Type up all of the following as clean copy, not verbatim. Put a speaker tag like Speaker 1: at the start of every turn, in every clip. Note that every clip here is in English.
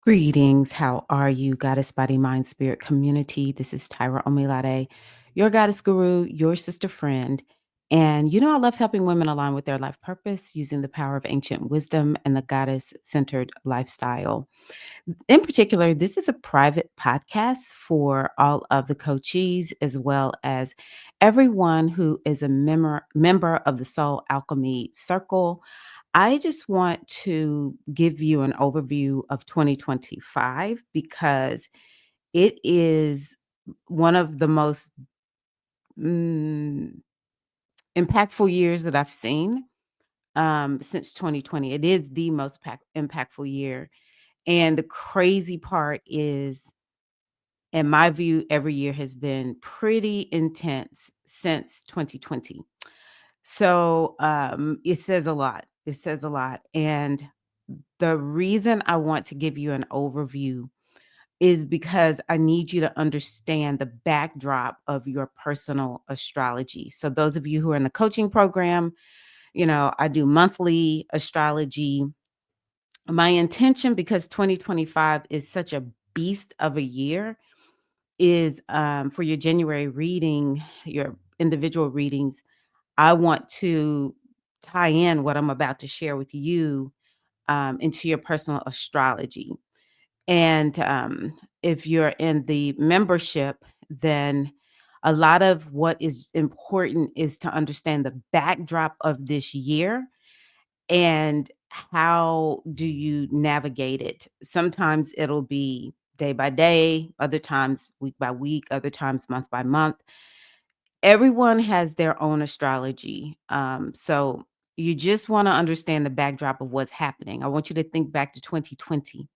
Speaker 1: Greetings. How are you, Goddess Body Mind Spirit community? This is Tirra-Omilade, your goddess guru, your sister friend. And I love helping women align with their life purpose using the power of ancient wisdom and the goddess centered lifestyle. In particular, this is a private podcast for all of the coachees, as well as everyone who is a member of the Soul Alchemy Circle. I just want to give you an overview of 2025 because it is one of the most mm, impactful years that I've seen since 2020. It is the most impactful year. And the crazy part is, in my view, every year has been pretty intense since 2020. So it says a lot. It says a lot. And the reason I want to give you an overview is because I need you to understand the backdrop of your personal astrology. So, those of you who are in the coaching program, I do monthly astrology. My intention, because 2025 is such a beast of a year, is for your January reading, your individual readings. I want to tie in what I'm about to share with you into your personal astrology. And if you're in the membership, then a lot of what is important is to understand the backdrop of this year and how do you navigate it. Sometimes it'll be day by day, other times week by week, other times month by month. Everyone has their own astrology. So you just want to understand the backdrop of what's happening. I want you to think back to 2020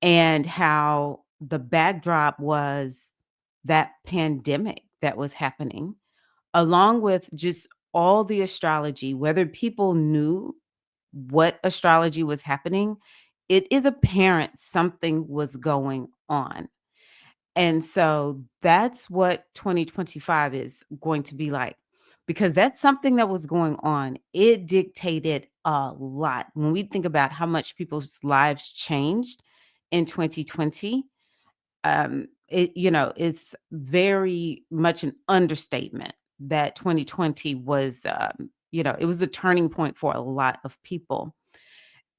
Speaker 1: and how the backdrop was that pandemic that was happening, along with just all the astrology, whether people knew what astrology was happening, it is apparent something was going on. And so that's what 2025 is going to be like, because that's something that was going on. It dictated a lot. When we think about how much people's lives changed in 2020, it's very much an understatement that 2020 was, it was a turning point for a lot of people.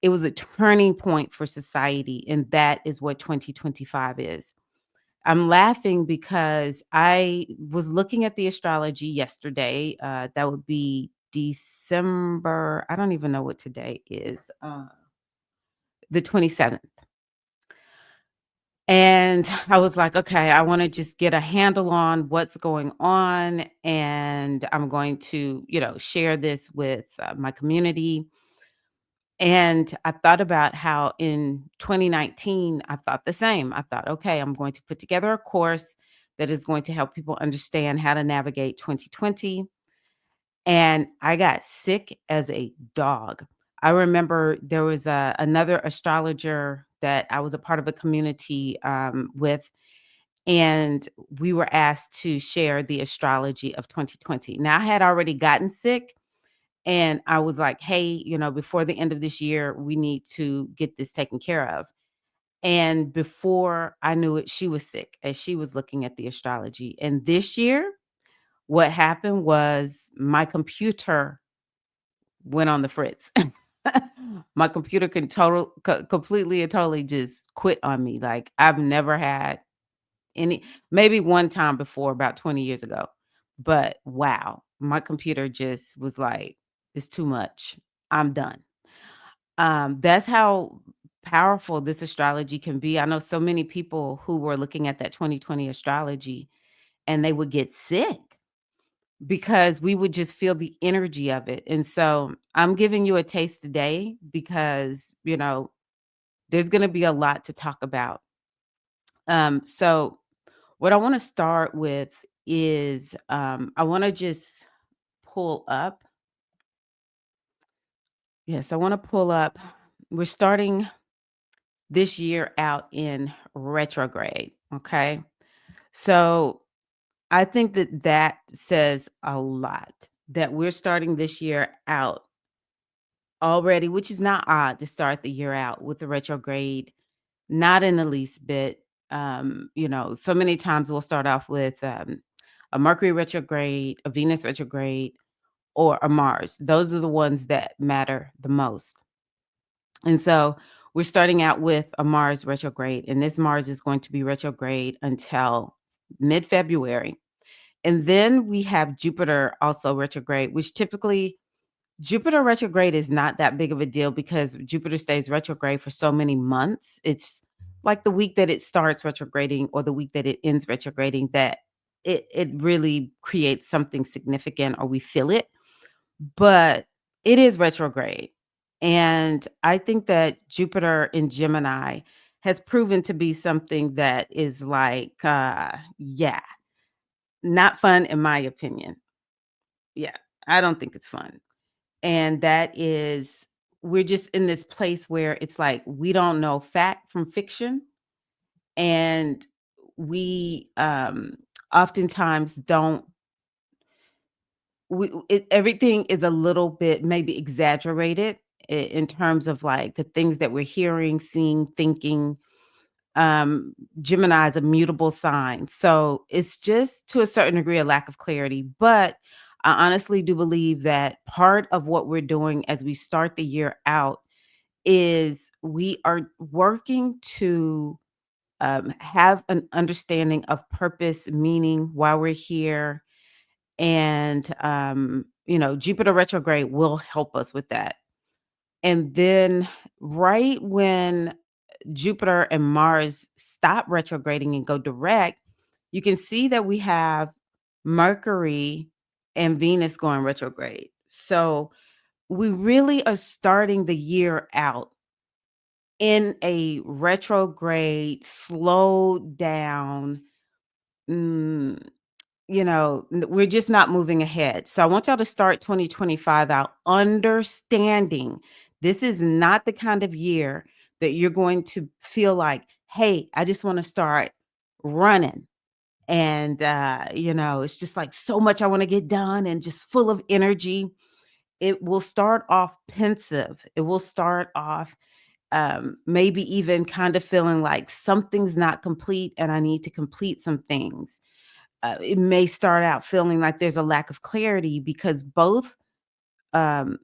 Speaker 1: It was a turning point for society, and that is what 2025 is. I'm laughing because I was looking at the astrology yesterday. That would be December. I don't even know what today is. The 27th. And I was like, okay, I want to just get a handle on what's going on. And I'm going to, share this with my community. And I thought about how in 2019, I thought the same. I thought, okay, I'm going to put together a course that is going to help people understand how to navigate 2020. And I got sick as a dog. I remember there was another astrologer that I was a part of a community with, and we were asked to share the astrology of 2020. Now, I had already gotten sick, and I was like, hey, before the end of this year, we need to get this taken care of. And before I knew it, she was sick as she was looking at the astrology. And this year, what happened was my computer went on the fritz. My computer completely and totally just quit on me. Like, I've never had any, maybe one time before about 20 years ago. But wow, my computer just was like, it's too much. I'm done. That's how powerful this astrology can be. I know so many people who were looking at that 2020 astrology and they would get sick because we would just feel the energy of it. And so I'm giving you a taste today because, there's going to be a lot to talk about. So what I want to start with is I want to just pull up. Yes, I want to pull up. We're starting this year out in retrograde. Okay. So I think that says a lot that we're starting this year out already, which is not odd to start the year out with the retrograde not in the least bit. So many times we'll start off with a Mercury retrograde, a Venus retrograde, or a Mars. Those are the ones that matter the most. And so we're starting out with a Mars retrograde, and this Mars is going to be retrograde until mid February. And then we have Jupiter also retrograde, which typically Jupiter retrograde is not that big of a deal because Jupiter stays retrograde for so many months. It's like the week that it starts retrograding or the week that it ends retrograding that it really creates something significant or we feel it. But it is retrograde. And I think that Jupiter in Gemini has proven to be something that is like, yeah, not fun in my opinion. Yeah, I don't think it's fun. And that is, we're just in this place where it's like we don't know fact from fiction. And we oftentimes don't everything is a little bit maybe exaggerated in terms of like the things that we're hearing, seeing, thinking. Gemini is a mutable sign, so it's just to a certain degree a lack of clarity. But I honestly do believe that part of what we're doing as we start the year out is we are working to have an understanding of purpose, meaning, why we're here, and Jupiter retrograde will help us with that. And then right when Jupiter and Mars stop retrograding and go direct, you can see that we have Mercury and Venus going retrograde. So we really are starting the year out in a retrograde, slow down. mm, we're just not moving ahead. So I want y'all to start 2025 out understanding this is not the kind of year that you're going to feel like, hey, I just want to start running. And, it's just like so much I want to get done and just full of energy. It will start off pensive. It will start off maybe even kind of feeling like something's not complete and I need to complete some things. It may start out feeling like there's a lack of clarity because both um,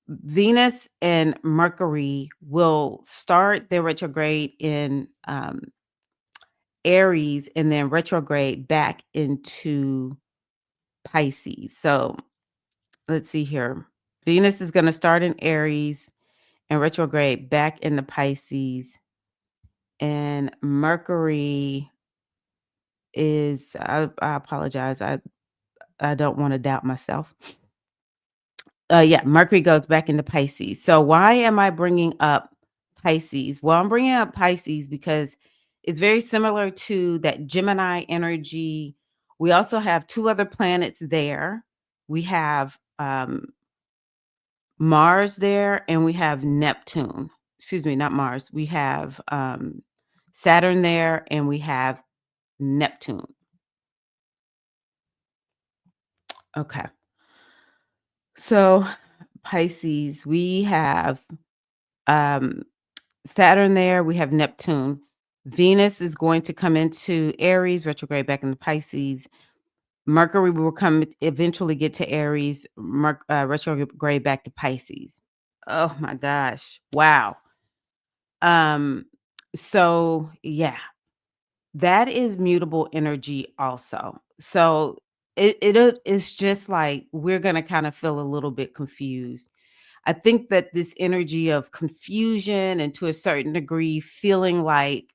Speaker 1: Venus and Mercury will start their retrograde in Aries and then retrograde back into Pisces. So let's see here. Venus is going to start in Aries and retrograde back into Pisces. And Mercury is, I apologize. I don't want to doubt myself. Yeah, Mercury goes back into Pisces. So why am I bringing up Pisces? Well, I'm bringing up Pisces because it's very similar to that Gemini energy. We also have two other planets there. We have Mars there and we have Neptune. Excuse me, not Mars. We have Saturn there and we have Neptune. Okay. So Pisces, we have um Saturn there, we have Neptune. Venus is going to come into Aries, retrograde back into Pisces. Mercury will come eventually get to Aries, retrograde back to Pisces. Oh my gosh. Wow. Um, so yeah, that is mutable energy also. So it's just like we're gonna kind of feel a little bit confused. I think that this energy of confusion and to a certain degree feeling like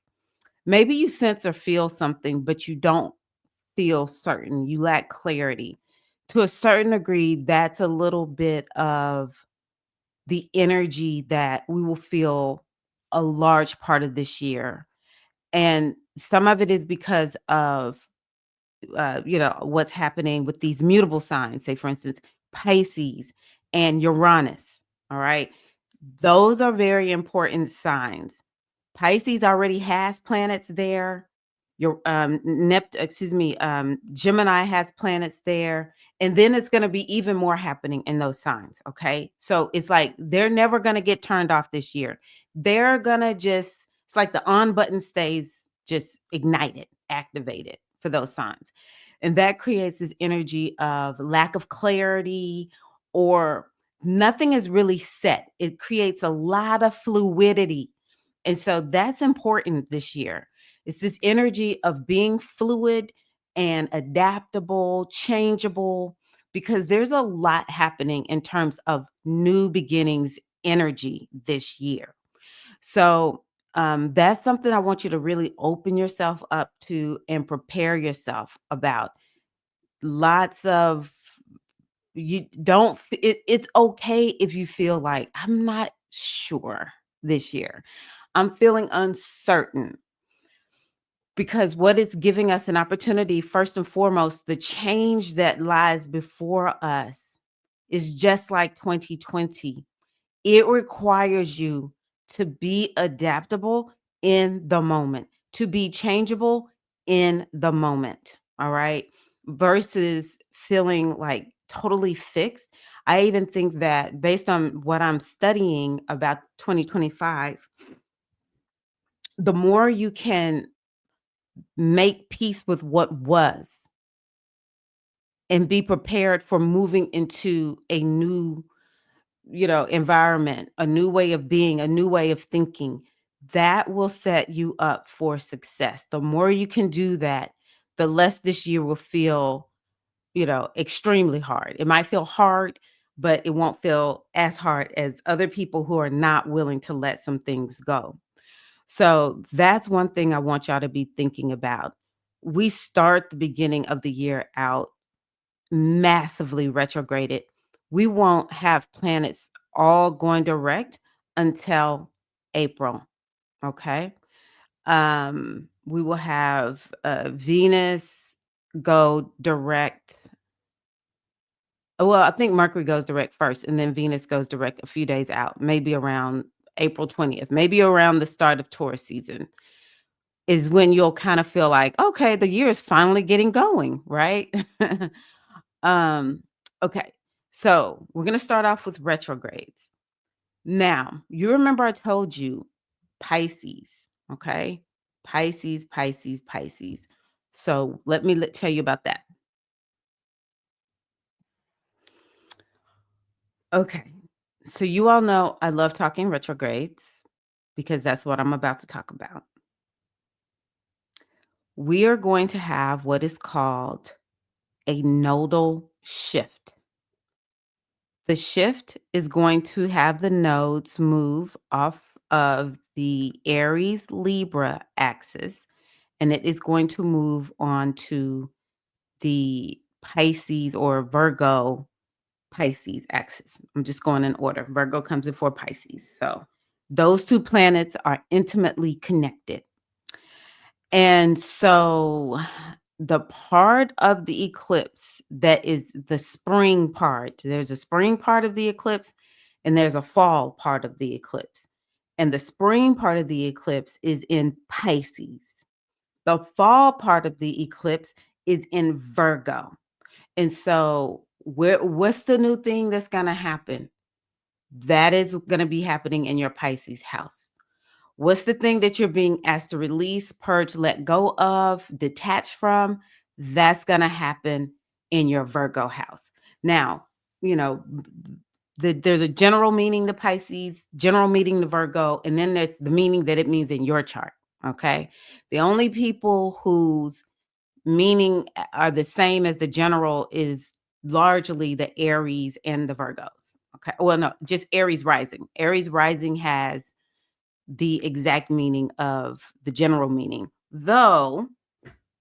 Speaker 1: maybe you sense or feel something, but you don't feel certain. You lack clarity. To a certain degree, that's a little bit of the energy that we will feel a large part of this year. And some of it is because of what's happening with these mutable signs, say, for instance, Pisces and Uranus. All right. Those are very important signs. Pisces already has planets there. Your Gemini has planets there. And then it's going to be even more happening in those signs. Okay. So it's like they're never going to get turned off this year. They're going to just It's like the on button stays just ignited, activated for those signs. And that creates this energy of lack of clarity, or nothing is really set. It creates a lot of fluidity. And so that's important this year. It's this energy of being fluid and adaptable, changeable, because there's a lot happening in terms of new beginnings energy this year. So that's something I want you to really open yourself up to and prepare yourself about. Lots of you don't it's okay if you feel like I'm not sure this year. I'm feeling uncertain, because what it's giving us an opportunity, first and foremost, the change that lies before us is just like 2020. It requires you to be adaptable in the moment, to be changeable in the moment. All right. Versus feeling like totally fixed. I even think that based on what I'm studying about 2025, the more you can make peace with what was and be prepared for moving into a new, environment, a new way of being, a new way of thinking, that will set you up for success. The more you can do that, the less this year will feel, extremely hard. It might feel hard, but it won't feel as hard as other people who are not willing to let some things go. So that's one thing I want y'all to be thinking about. We start the beginning of the year out massively retrograded. We won't have planets all going direct until April. Okay. We will have Venus go direct. Well, I think Mercury goes direct first, and then Venus goes direct a few days out, maybe around April 20th, maybe around the start of Taurus season is when you'll kind of feel like, okay, the year is finally getting going, right? um, okay. So we're gonna start off with retrogrades. Now, you remember I told you Pisces, okay? Pisces, Pisces, Pisces. So let me tell you about that. Okay. So you all know I love talking retrogrades because that's what I'm about to talk about. We are going to have what is called a nodal shift. The shift is going to have the nodes move off of the Aries Libra axis, and it is going to move on to the Pisces or Virgo Pisces axis. I'm just going in order. Virgo comes before Pisces. So those two planets are intimately connected. And so the part of the eclipse that is the spring part, there's a spring part of the eclipse and there's a fall part of the eclipse. And the spring part of the eclipse is in Pisces. The fall part of the eclipse is in Virgo. And so what's the new thing that's going to happen? That is going to be happening in your Pisces house. What's the thing that you're being asked to release, purge, let go of, detach from? That's going to happen in your Virgo house. Now, you know, there's a general meaning to Pisces, general meaning to Virgo, and then there's the meaning that it means in your chart. Okay. The only people whose meaning are the same as the general is largely the Aries and the Virgos. Okay. Well, no, just Aries rising. Aries rising has the exact meaning of the general meaning, though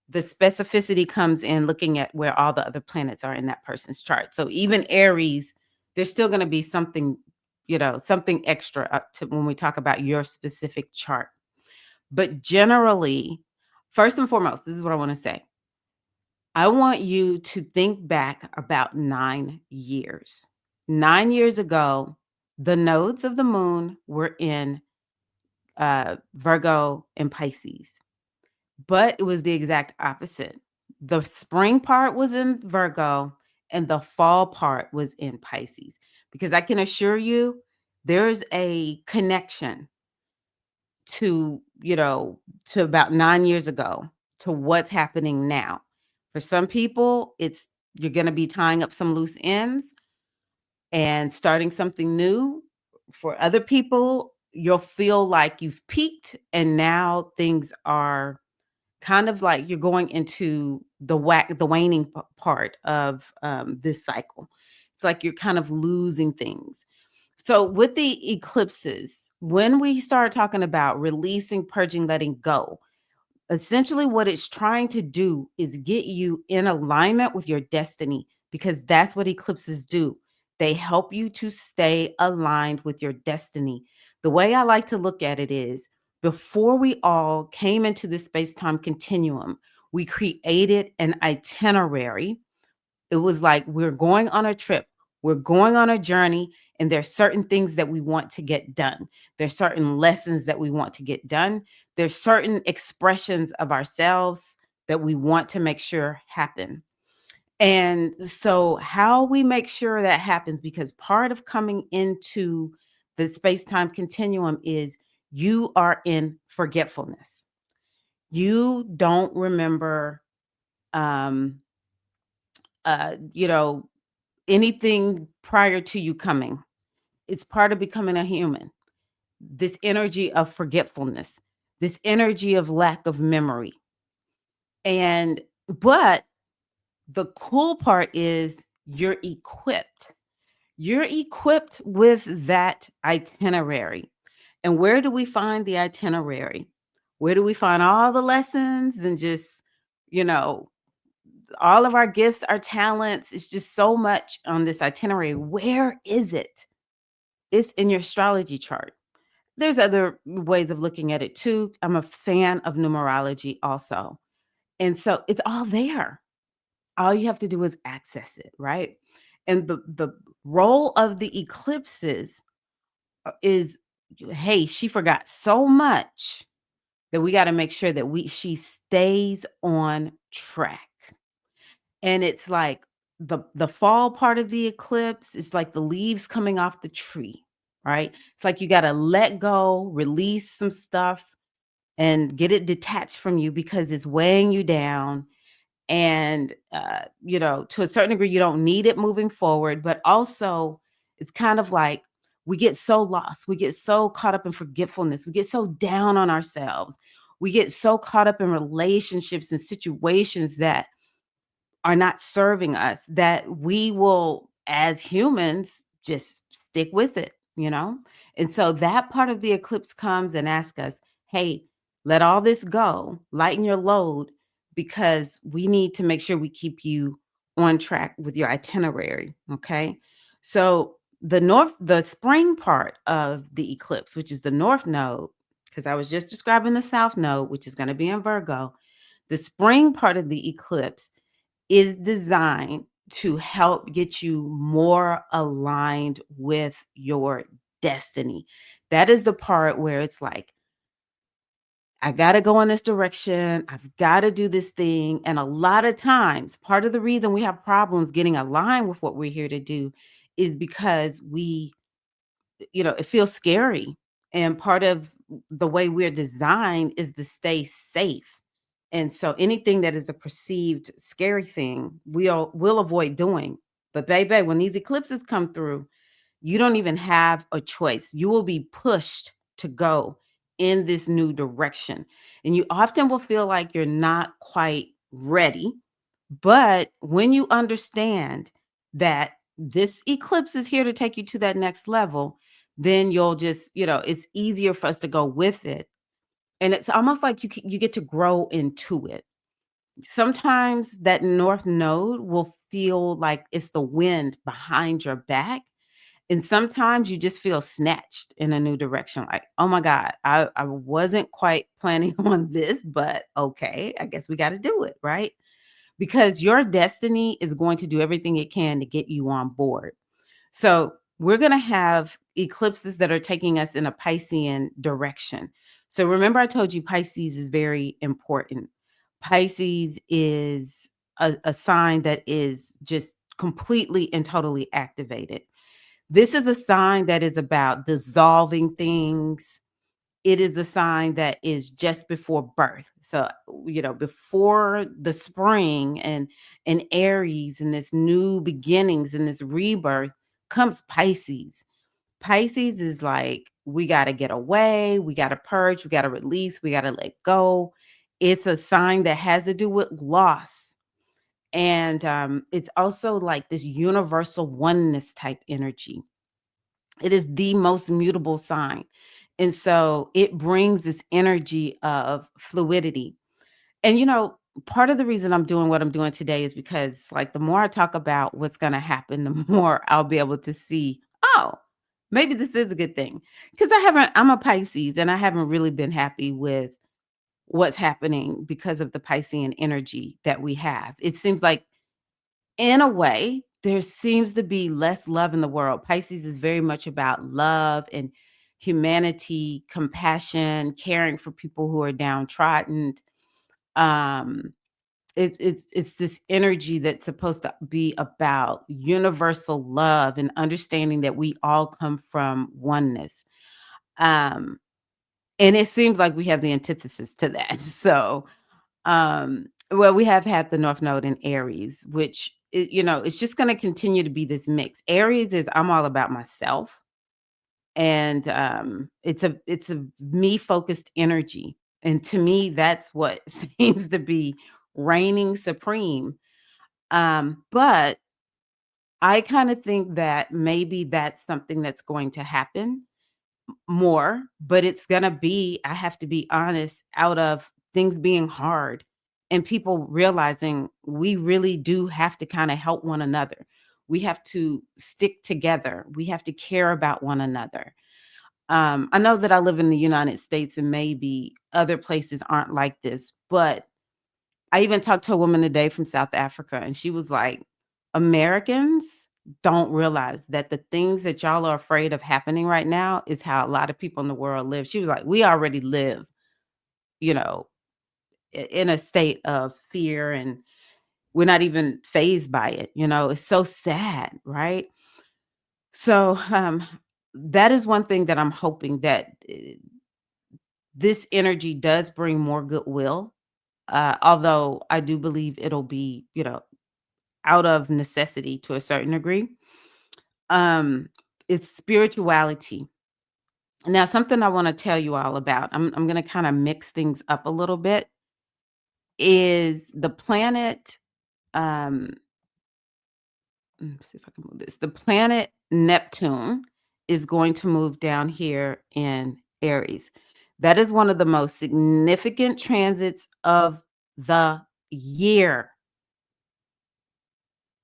Speaker 1: the specificity comes in looking at where all the other planets are in that person's chart. So even Aries, there's still going to be something, something extra up to when we talk about your specific chart. But generally, first and foremost, this is what I want to say. I want you to think back about 9 years. 9 years ago, the nodes of the moon were in Virgo and Pisces, but it was the exact opposite. The spring part was in Virgo and the fall part was in Pisces, because I can assure you there's a connection to to about 9 years ago to what's happening now. For some people, it's you're going to be tying up some loose ends and starting something new. For other people, you'll feel like you've peaked and now things are kind of like you're going into the waning part of this cycle. It's like you're kind of losing things. So with the eclipses, when we start talking about releasing, purging, letting go, essentially what it's trying to do is get you in alignment with your destiny, because that's what eclipses do. They help you to stay aligned with your destiny. The way I like to look at it is, before we all came into this space-time continuum, we created an itinerary. It was like, we're going on a trip, we're going on a journey, and there's certain things that we want to get done. There's certain lessons that we want to get done. There's certain expressions of ourselves that we want to make sure happen. And so how we make sure that happens, because part of coming into the space-time continuum is you are in forgetfulness. You don't remember um you know anything prior to you coming. It's part of becoming a human. This energy of forgetfulness, this energy of lack of memory. And, but the cool part is you're equipped. You're equipped with that itinerary. And where do we find the itinerary? Where do we find all the lessons and just, you know, all of our gifts, our talents? It's just so much on this itinerary. Where is it? It's in your astrology chart. There's other ways of looking at it too. I'm a fan of numerology also. And so it's all there. All you have to do is access it, right? And the role of the eclipses is, hey, she forgot so much that we got to make sure that we she stays on track. And it's like the fall part of the eclipse is like the leaves coming off the tree, right? It's like you got to let go, release some stuff and get it detached from you because it's weighing you down. And to a certain degree you don't need it moving forward, but also it's kind of like we get so lost, we get so caught up in forgetfulness, we get so down on ourselves, we get so caught up in relationships and situations that are not serving us, that we will, as humans, just stick with it. And so that part of the eclipse comes and asks us, hey, let all this go, lighten your load, because we need to make sure we keep you on track with your itinerary. Okay. So the spring part of the eclipse, which is the north node, because I was just describing the south node, which is going to be in Virgo. The spring part of the eclipse is designed to help get you more aligned with your destiny. That is the part where it's like, I got to go in this direction. I've got to do this thing. And a lot of times, part of the reason we have problems getting aligned with what we're here to do is because it feels scary. And part of the way we're designed is to stay safe. And so anything that is a perceived scary thing, we'll avoid doing. But baby, when these eclipses come through, you don't even have a choice. You will be pushed to go in this new direction. And you often will feel like you're not quite ready. But when you understand that this eclipse is here to take you to that next level, then you'll just, it's easier for us to go with it. And it's almost like you get to grow into it. Sometimes that north node will feel like it's the wind behind your back. And sometimes you just feel snatched in a new direction. Like, oh my God, I wasn't quite planning on this, but okay, I guess we got to do it, right? Because your destiny is going to do everything it can to get you on board. So we're going to have eclipses that are taking us in a Piscean direction. So remember, I told you Pisces is very important. Pisces is a sign that is just completely and totally activated. This is a sign that is about dissolving things, it is the sign that is just before birth. So, before the spring and Aries and this new beginnings and this rebirth comes Pisces. Pisces is like, we got to get away, we got to purge, we got to release, we got to let go. It's a sign that has to do with loss. And it's also like this universal oneness type energy. It is the most mutable sign. And so it brings this energy of fluidity. And, part of the reason I'm doing what I'm doing today is because, like, the more I talk about what's going to happen, the more I'll be able to see, oh, maybe this is a good thing. Because I'm a Pisces and I haven't really been happy with what's happening because of the Piscean energy that we have. It seems like, in a way, there seems to be less love in the world. Pisces is very much about love and humanity, compassion, caring for people who are downtrodden. Um, it's this energy that's supposed to be about universal love and understanding that we all come from oneness. Um, and it seems like we have the antithesis to that. So, well, we have had the North Node in Aries, which it's just going to continue to be this mix. Aries is, I'm all about myself, and it's a me focused energy, and to me, that's what seems to be reigning supreme. But I kind of think that maybe that's something that's going to happen more, but it's gonna be, I have to be honest, out of things being hard and people realizing we really do have to kind of help one another. We have to stick together. We have to care about one another. I know that I live in the United States and maybe other places aren't like this, but I even talked to a woman today from South Africa, and she was like, Americans don't realize that the things that y'all are afraid of happening right now is how a lot of people in the world live. She was like, we already live, you know, in a state of fear, and we're not even phased by it. It's so sad, right? So, that is one thing that I'm hoping that this energy does bring more goodwill. Although I do believe it'll be, out of necessity to a certain degree. Um, it's spirituality. Now, something I want to tell you all about, I'm going to kind of mix things up a little bit, is the planet. Um, let me see if I can move this. The planet Neptune is going to move down here in Aries. That is one of the most significant transits of the year.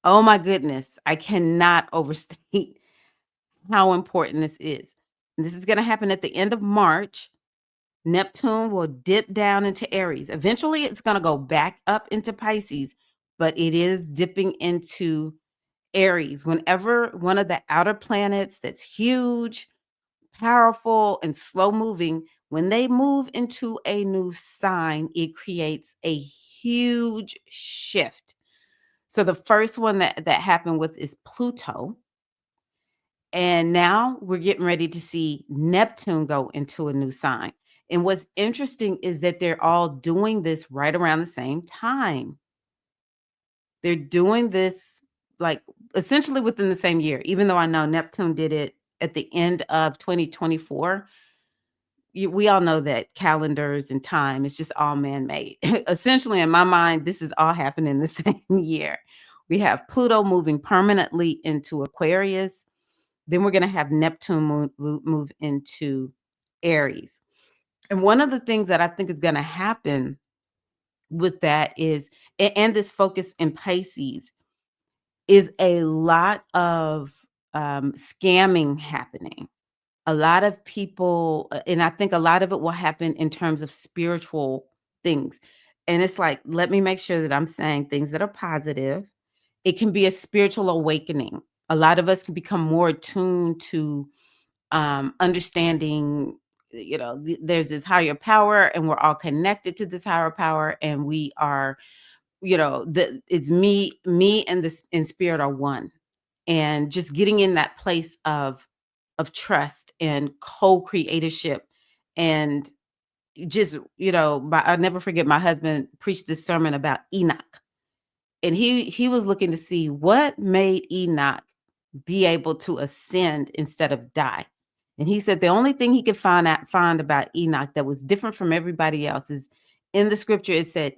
Speaker 1: Oh my goodness. I cannot overstate how important this is. And this is going to happen at the end of March. Neptune will dip down into Aries. Eventually, it's going to go back up into Pisces, but it is dipping into Aries. Whenever one of the outer planets that's huge, powerful, and slow moving, when they move into a new sign, it creates a huge shift. So the first one that happened with is Pluto. And now we're getting ready to see Neptune go into a new sign. And what's interesting is that they're all doing this right around the same time. They're doing this like essentially within the same year, even though I know Neptune did it at the end of 2024. We all know that calendars and time is just all man made. Essentially, in my mind, this is all happening the same year. We have Pluto moving permanently into Aquarius. Then we're gonna have Neptune move into Aries. And one of the things that I think is gonna happen with that is, and this focus in Pisces, is a lot of scamming happening. A lot of people, and I think a lot of it will happen in terms of spiritual things. And it's like, let me make sure that I'm saying things that are positive. It can be a spiritual awakening. A lot of us can become more attuned to understanding, there's this higher power and we're all connected to this higher power, and we are, it's me and this in spirit are one, and just getting in that place of trust and co-creatorship And just, I'll never forget, my husband preached this sermon about Enoch. And he was looking to see what made Enoch be able to ascend instead of die. And he said the only thing he could find about Enoch that was different from everybody else is in the scripture. It said,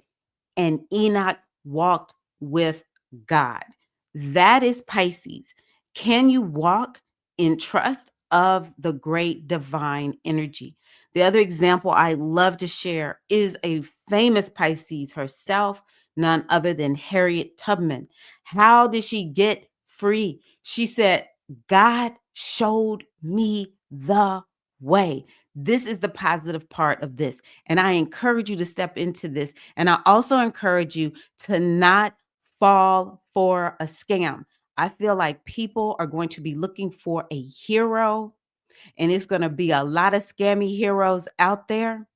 Speaker 1: and Enoch walked with God. That is Pisces. Can you walk in trust of the great divine energy? The other example I love to share is a famous Pisces herself, none other than Harriet Tubman. How did she get free? She said, God showed me the way. This is the positive part of this. And I encourage you to step into this. And I also encourage you to not fall for a scam. I feel like people are going to be looking for a hero, and it's going to be a lot of scammy heroes out there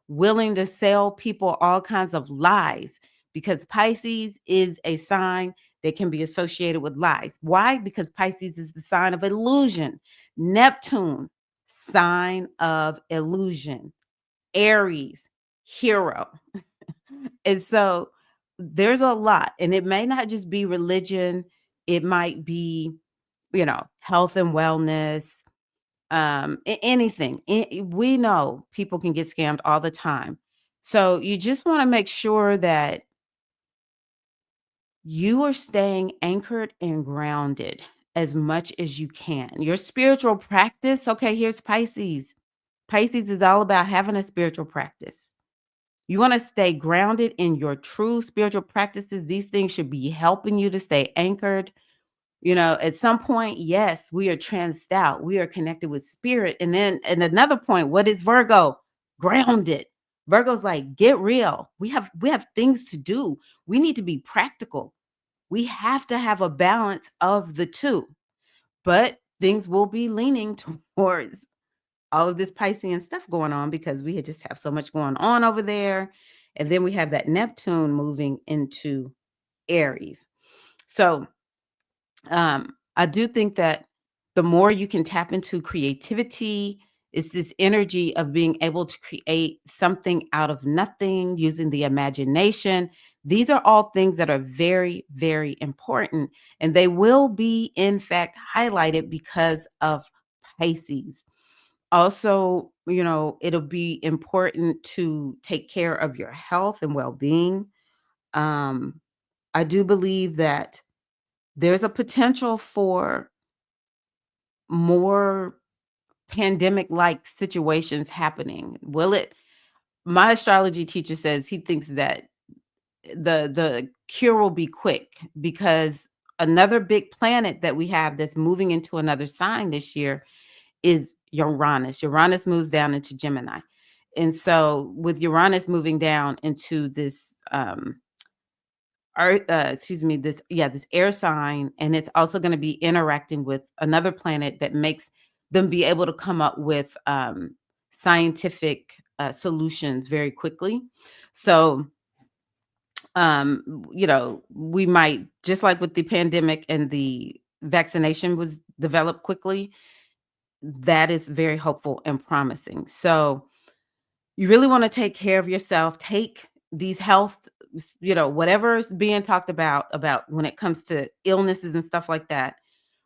Speaker 1: willing to sell people all kinds of lies, because Pisces is a sign that can be associated with lies. Why? Because Pisces is the sign of illusion. Neptune, sign of illusion. Aries, hero. And so there's a lot, and it may not just be religion, it might be, health and wellness, anything. We know people can get scammed all the time. So you just want to make sure that you are staying anchored and grounded as much as you can. Your spiritual practice, okay, here's Pisces. Pisces is all about having a spiritual practice. You want to stay grounded in your true spiritual practices. These things should be helping you to stay anchored. At some point, yes, we are transed out. We are connected with spirit. And then at another point, what is Virgo? Grounded. Virgo's like, get real. We have things to do. We need to be practical. We have to have a balance of the two. But things will be leaning towards all of this Piscean stuff going on, because we had just have so much going on over there. And then we have that Neptune moving into Aries. So I do think that the more you can tap into creativity, is this energy of being able to create something out of nothing using the imagination. These are all things that are very, very important. And they will be, in fact, highlighted because of Pisces. Also, it'll be important to take care of your health and well-being. Um, I do believe that there's a potential for more pandemic-like situations happening. Will it? My astrology teacher says he thinks that the cure will be quick, because another big planet that we have that's moving into another sign this year is Uranus. Uranus moves down into Gemini. And so with Uranus moving down into this Earth, this air sign, and it's also going to be interacting with another planet that makes them be able to come up with scientific solutions very quickly. So we might, just like with the pandemic and the vaccination was developed quickly, that is very hopeful and promising. So you really want to take care of yourself. Take these health, whatever is being talked about when it comes to illnesses and stuff like that.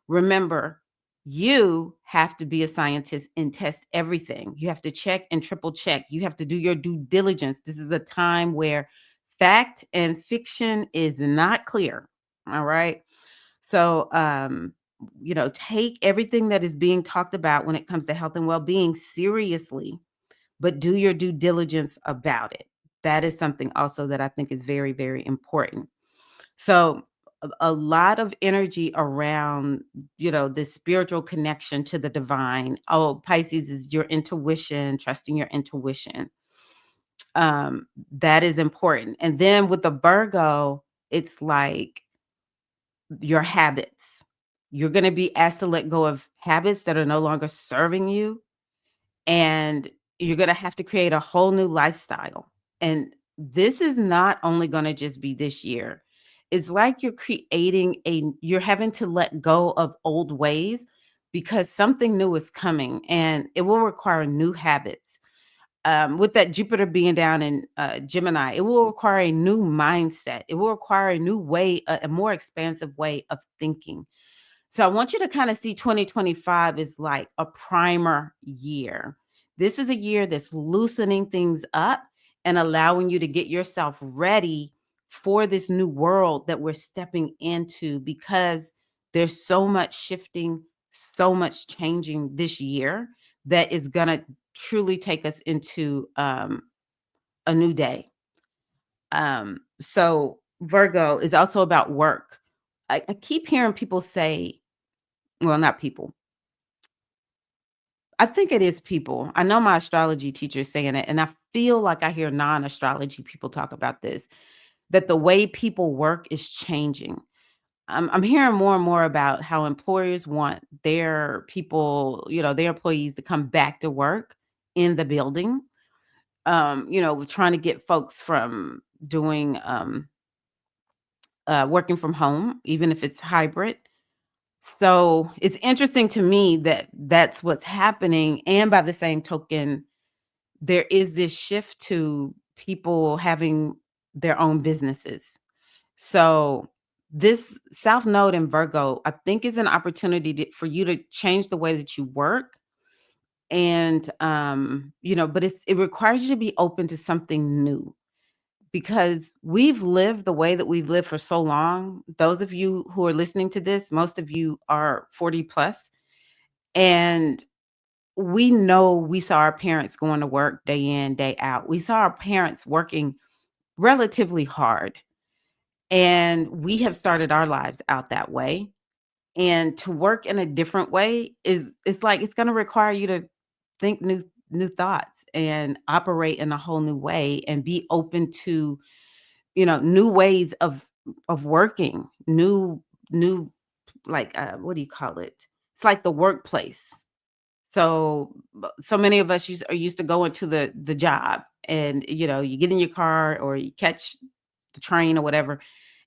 Speaker 1: Remember, you have to be a scientist and test everything. You have to check and triple check. You have to do your due diligence. This is a time where fact and fiction is not clear. All right. So, take everything that is being talked about when it comes to health and well-being seriously, but do your due diligence about it. That is something also that I think is very, very important. So a lot of energy around, this spiritual connection to the divine. Oh, Pisces is your intuition, trusting your intuition. That is important. And then with the Virgo, it's like your habits. You're going to be asked to let go of habits that are no longer serving you, and you're going to have to create a whole new lifestyle. And this is not only going to just be this year. It's like you're having to let go of old ways, because something new is coming and it will require new habits. with that Jupiter being down in Gemini, it will require a new mindset. It will require a new way, a more expansive way of thinking. So I want you to kind of see 2025 is like a primer year. This is a year that's loosening things up and allowing you to get yourself ready for this new world that we're stepping into, because there's so much shifting, so much changing this year that is going to truly take us into a new day. So Virgo is also about work. I keep hearing people say, well, not people. I think it is people. I know my astrology teacher is saying it, and I feel like I hear non-astrology people talk about this, that the way people work is changing. I'm hearing more and more about how employers want their people, their employees to come back to work in the building. We're trying to get folks from doing working from home, even if it's hybrid. So it's interesting to me that that's what's happening. And by the same token, there is this shift to people having their own businesses. So this South Node in Virgo, I think, is an opportunity for you to change the way that you work. And, but it requires you to be open to something new, because we've lived the way that we've lived for so long. Those of you who are listening to this, most of you are 40 plus, and we know we saw our parents going to work day in, day out. We saw our parents working relatively hard, and we have started our lives out that way. And to work in a different way is it's like it's going to require you to think new thoughts and operate in a whole new way and be open to, new ways of working, new like what do you call it? It's like the workplace. So so many of us are used to going to the job, and you get in your car or you catch the train or whatever,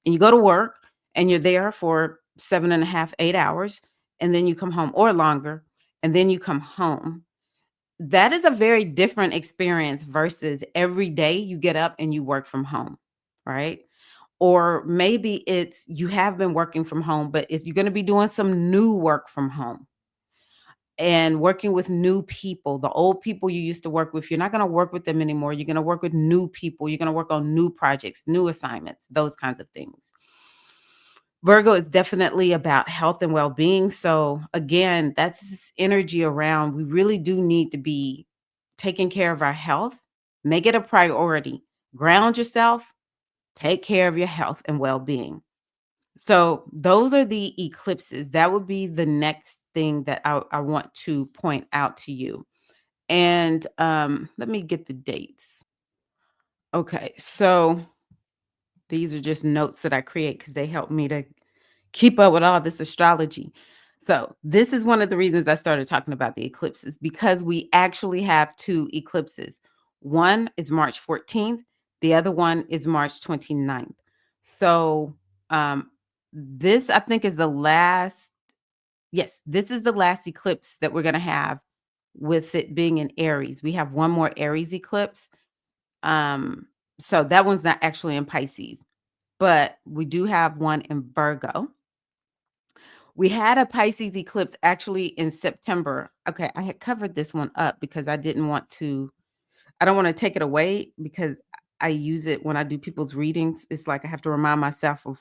Speaker 1: and you go to work, and you're there for 7.5, 8 hours, and then you come home, or longer, and then you come home. That is a very different experience versus every day you get up and you work from home, right? Or maybe it's you have been working from home, but you're going to be doing some new work from home and working with new people. The old people you used to work with, you're not going to work with them anymore. You're going to work with new people. You're going to work on new projects, new assignments, those kinds of things. Virgo is definitely about health and well-being. So again, that's this energy around. We really do need to be taking care of our health. Make it a priority. Ground yourself. Take care of your health and well-being. So those are the eclipses. That would be the next thing that I want to point out to you. And let me get the dates. Okay, so these are just notes that I create because they help me to keep up with all this astrology. So this is one of the reasons I started talking about the eclipses, because we actually have two eclipses. One is March 14th. The other one is March 29th. So this, I think, is the last. Yes, this is the last eclipse that we're going to have, with it being in Aries. We have one more Aries eclipse. Um, so that one's not actually in Pisces, but we do have one in Virgo. We had a Pisces eclipse actually in September. Okay, I had covered this one up because I don't want to take it away, because I use it when I do people's readings. It's like I have to remind myself of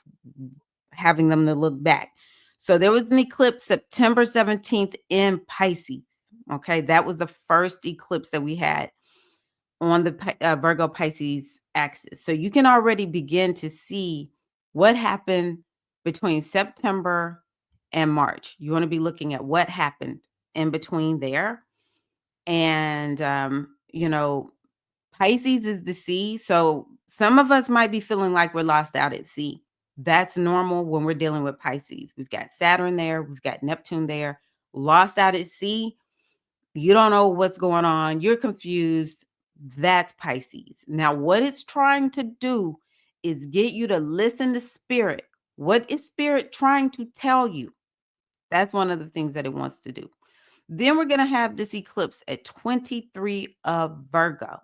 Speaker 1: having them to look back. So there was an eclipse September 17th in Pisces. Okay, that was the first eclipse that we had on the Virgo Pisces axis. So you can already begin to see what happened between September and March. You want to be looking at what happened in between there. And, Pisces is the sea. So some of us might be feeling like we're lost out at sea. That's normal when we're dealing with Pisces. We've got Saturn there, we've got Neptune there, lost out at sea. You don't know what's going on. You're confused. That's Pisces. Now, what it's trying to do is get you to listen to spirit. What is spirit trying to tell you? That's one of the things that it wants to do. Then we're going to have this eclipse at 23 of Virgo,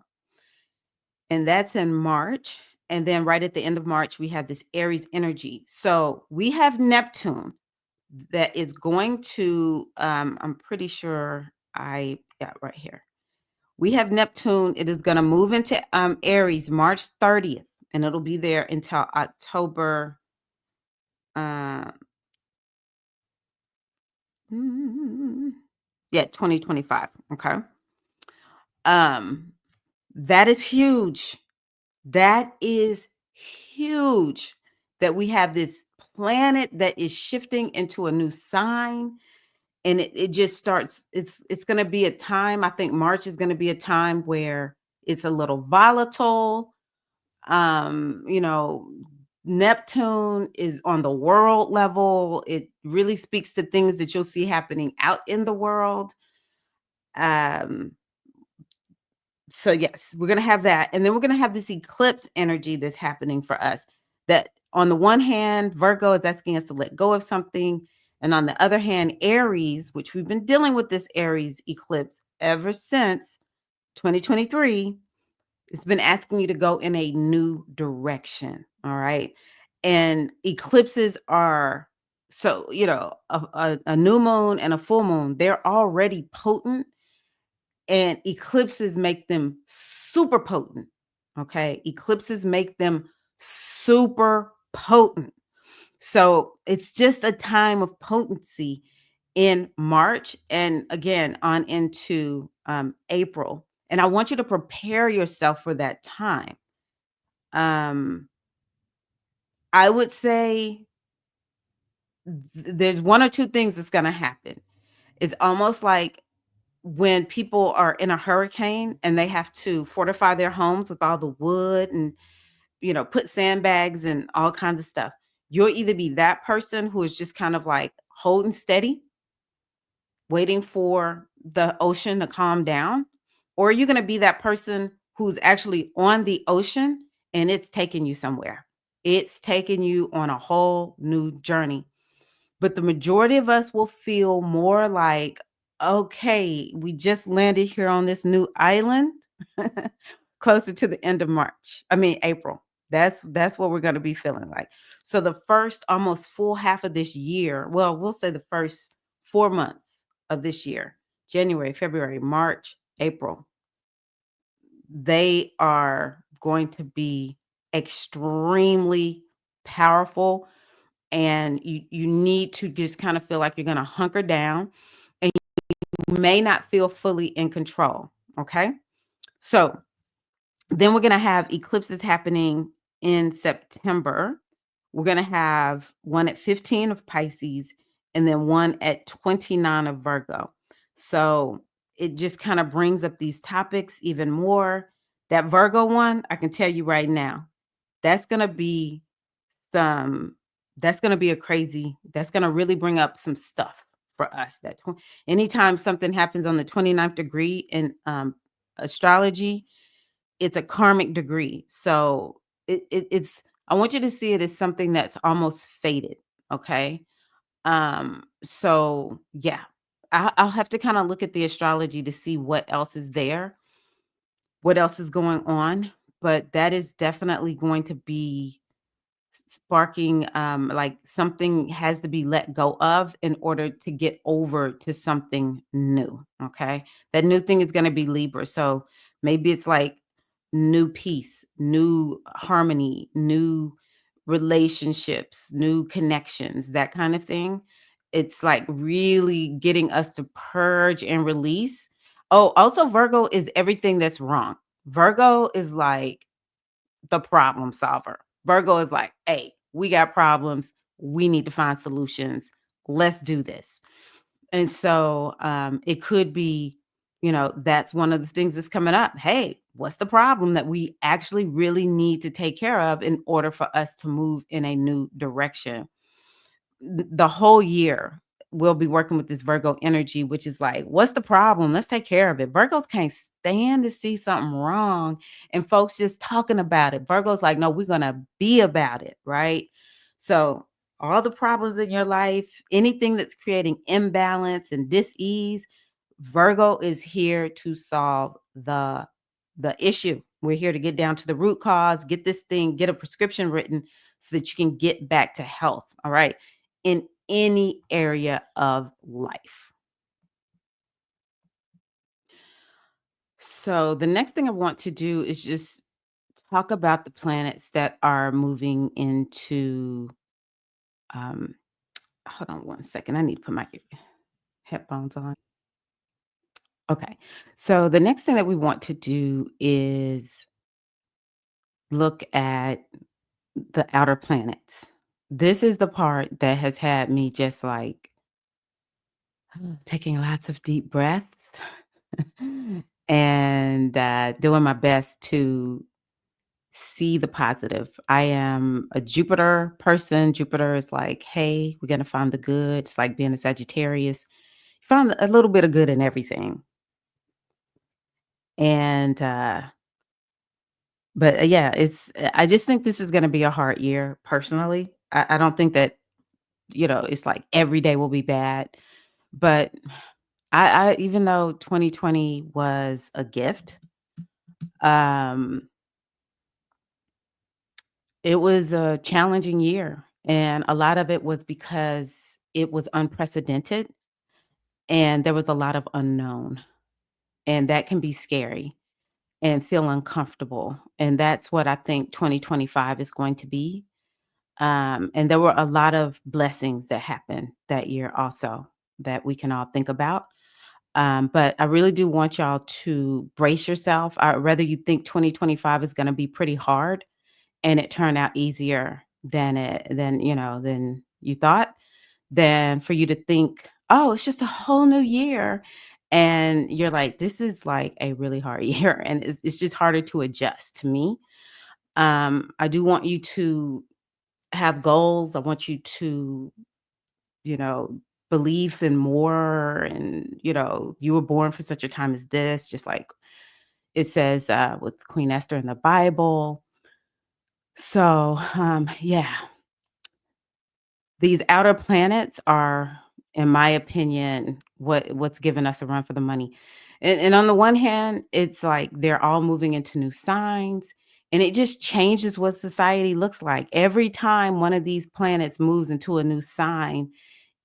Speaker 1: and that's in March. And then right at the end of March, we have this Aries energy. So we have Neptune that is going to, I'm pretty sure I got right here. We have Neptune. It is going to move into Aries March 30th, and it'll be there until October. Uh, yeah, 2025. Okay. Um, that is huge. That is huge that we have this planet that is shifting into a new sign, and it just starts, it's going to be a time, I think March is going to be a time where it's a little volatile. You know, Neptune is on the world level. It really speaks to things that you'll see happening out in the world. Um, so yes, we're going to have that. And then we're going to have this eclipse energy that's happening for us. That on the one hand, Virgo is asking us to let go of something. And on the other hand, Aries, which we've been dealing with this Aries eclipse ever since 2023, it's been asking you to go in a new direction. All right. And eclipses are, so, a new moon and a full moon, they're already potent, and eclipses make them super potent. Okay. Eclipses make them super potent. So it's just a time of potency in March and again on into April. And I want you to prepare yourself for that time. Um, I would say there's one or two things that's going to happen. It's almost like when people are in a hurricane and they have to fortify their homes with all the wood and, put sandbags and all kinds of stuff. You'll either be that person who is just kind of like holding steady, waiting for the ocean to calm down, or you're going to be that person who's actually on the ocean and it's taking you somewhere. It's taking you on a whole new journey. But the majority of us will feel more like, okay, we just landed here on this new island closer to the end of March. I mean, April. That's what we're going to be feeling like. So the first almost full half of this year, well, we'll say the first 4 months of this year, January, February, March, April, they are going to be extremely powerful, and you need to just kind of feel like you're going to hunker down, and you may not feel fully in control. Okay. So then we're going to have eclipses happening in September. We're going to have one at 15 of Pisces and then one at 29 of Virgo. So it just kind of brings up these topics even more. That Virgo one, I can tell you right now, that's going to be some, that's going to be a crazy, that's going to really bring up some stuff for us. Anytime something happens on the 29th degree in astrology, it's a karmic degree. So it's, I want you to see it as something that's almost fated. Okay. So yeah, I'll have to kind of look at the astrology to see what else is there, what else is going on. But that is definitely going to be sparking, like something has to be let go of in order to get over to something new. Okay. That new thing is going to be Libra. So maybe it's like new peace, new harmony, new relationships, new connections, that kind of thing. It's like really getting us to purge and release. Oh, also Virgo is everything that's wrong. Virgo is like the problem solver. Virgo is like, hey, we got problems. We need to find solutions. Let's do this. And so it could be, that's one of the things that's coming up. Hey, what's the problem that we actually really need to take care of in order for us to move in a new direction? The whole year, we'll be working with this Virgo energy, which is like, what's the problem? Let's take care of it. Virgos can't stand to see something wrong and folks just talking about it. Virgos like, no, we're going to be about it, right? So all the problems in your life, anything that's creating imbalance and dis-ease, Virgo is here to solve the issue. We're here to get down to the root cause, get this thing, get a prescription written so that you can get back to health, all right? In any area of life. So the next thing I want to do is just talk about the planets that are moving into um hold on one second. I need to put my headphones on. Okay. So the next thing that we want to do is look at the outer planets. This is the part that has had me just like taking lots of deep breaths and doing my best to see the positive. I am a Jupiter person. Jupiter is like, hey, we're going to find the good. It's like being a Sagittarius. Found a little bit of good in everything. And, but yeah, I just think this is going to be a hard year personally. I don't think that, it's like every day will be bad. But even though 2020 was a gift, um, it was a challenging year. And a lot of it was because it was unprecedented and there was a lot of unknown. And that can be scary and feel uncomfortable. And that's what I think 2025 is going to be. And there were a lot of blessings that happened that year also that we can all think about. But I really do want y'all to brace yourself. Whether you think 2025 is going to be pretty hard and it turned out easier than you thought, than for you to think, oh, it's just a whole new year. And you're like, this is like a really hard year. And it's just harder to adjust to me. I do want you to have goals. I want you to, you know, believe in more. And, you were born for such a time as this, just like it says with Queen Esther in the Bible. So, yeah, these outer planets are, in my opinion, what's given us a run for the money. And on the one hand, it's like they're all moving into new signs, and it just changes what society looks like. Every time one of these planets moves into a new sign,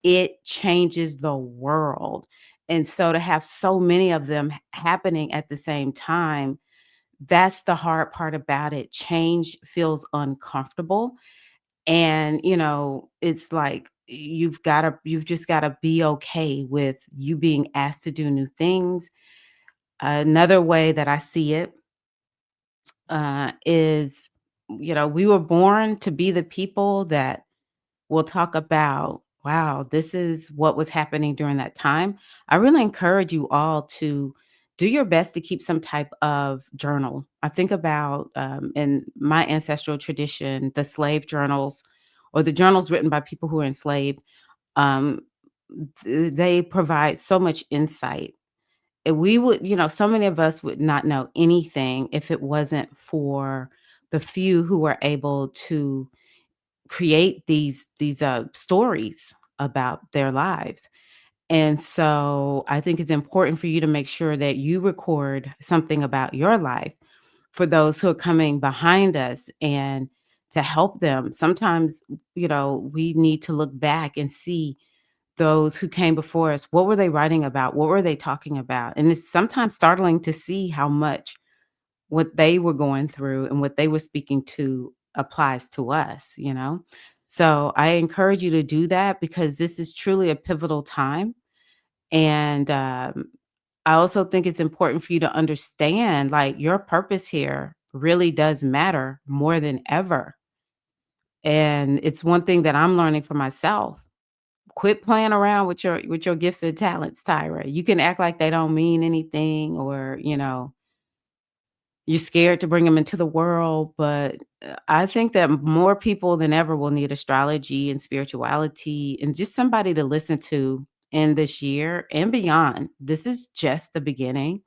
Speaker 1: it changes the world. And so to have so many of them happening at the same time, that's the hard part about it. Change feels uncomfortable. And, it's like you've just gotta be okay with you being asked to do new things. Another way that I see it, is, we were born to be the people that will talk about, wow, this is what was happening during that time. I really encourage you all to do your best to keep some type of journal. I think about in my ancestral tradition, the slave journals or the journals written by people who are enslaved. Um, they provide so much insight. And we would, so many of us would not know anything if it wasn't for the few who were able to create these stories about their lives. And so I think it's important for you to make sure that you record something about your life for those who are coming behind us and to help them. Sometimes, we need to look back and see those who came before us. What were they writing about? What were they talking about? And it's sometimes startling to see how much what they were going through and what they were speaking to applies to us. So I encourage you to do that because this is truly a pivotal time. And I also think it's important for you to understand like your purpose here really does matter more than ever. And it's one thing that I'm learning for myself. Quit playing around with your gifts and talents, Tyra. You can act like they don't mean anything, or you're scared to bring them into the world, but, I think that more people than ever will need astrology and spirituality and just somebody to listen to in this year and beyond. This is just the beginning,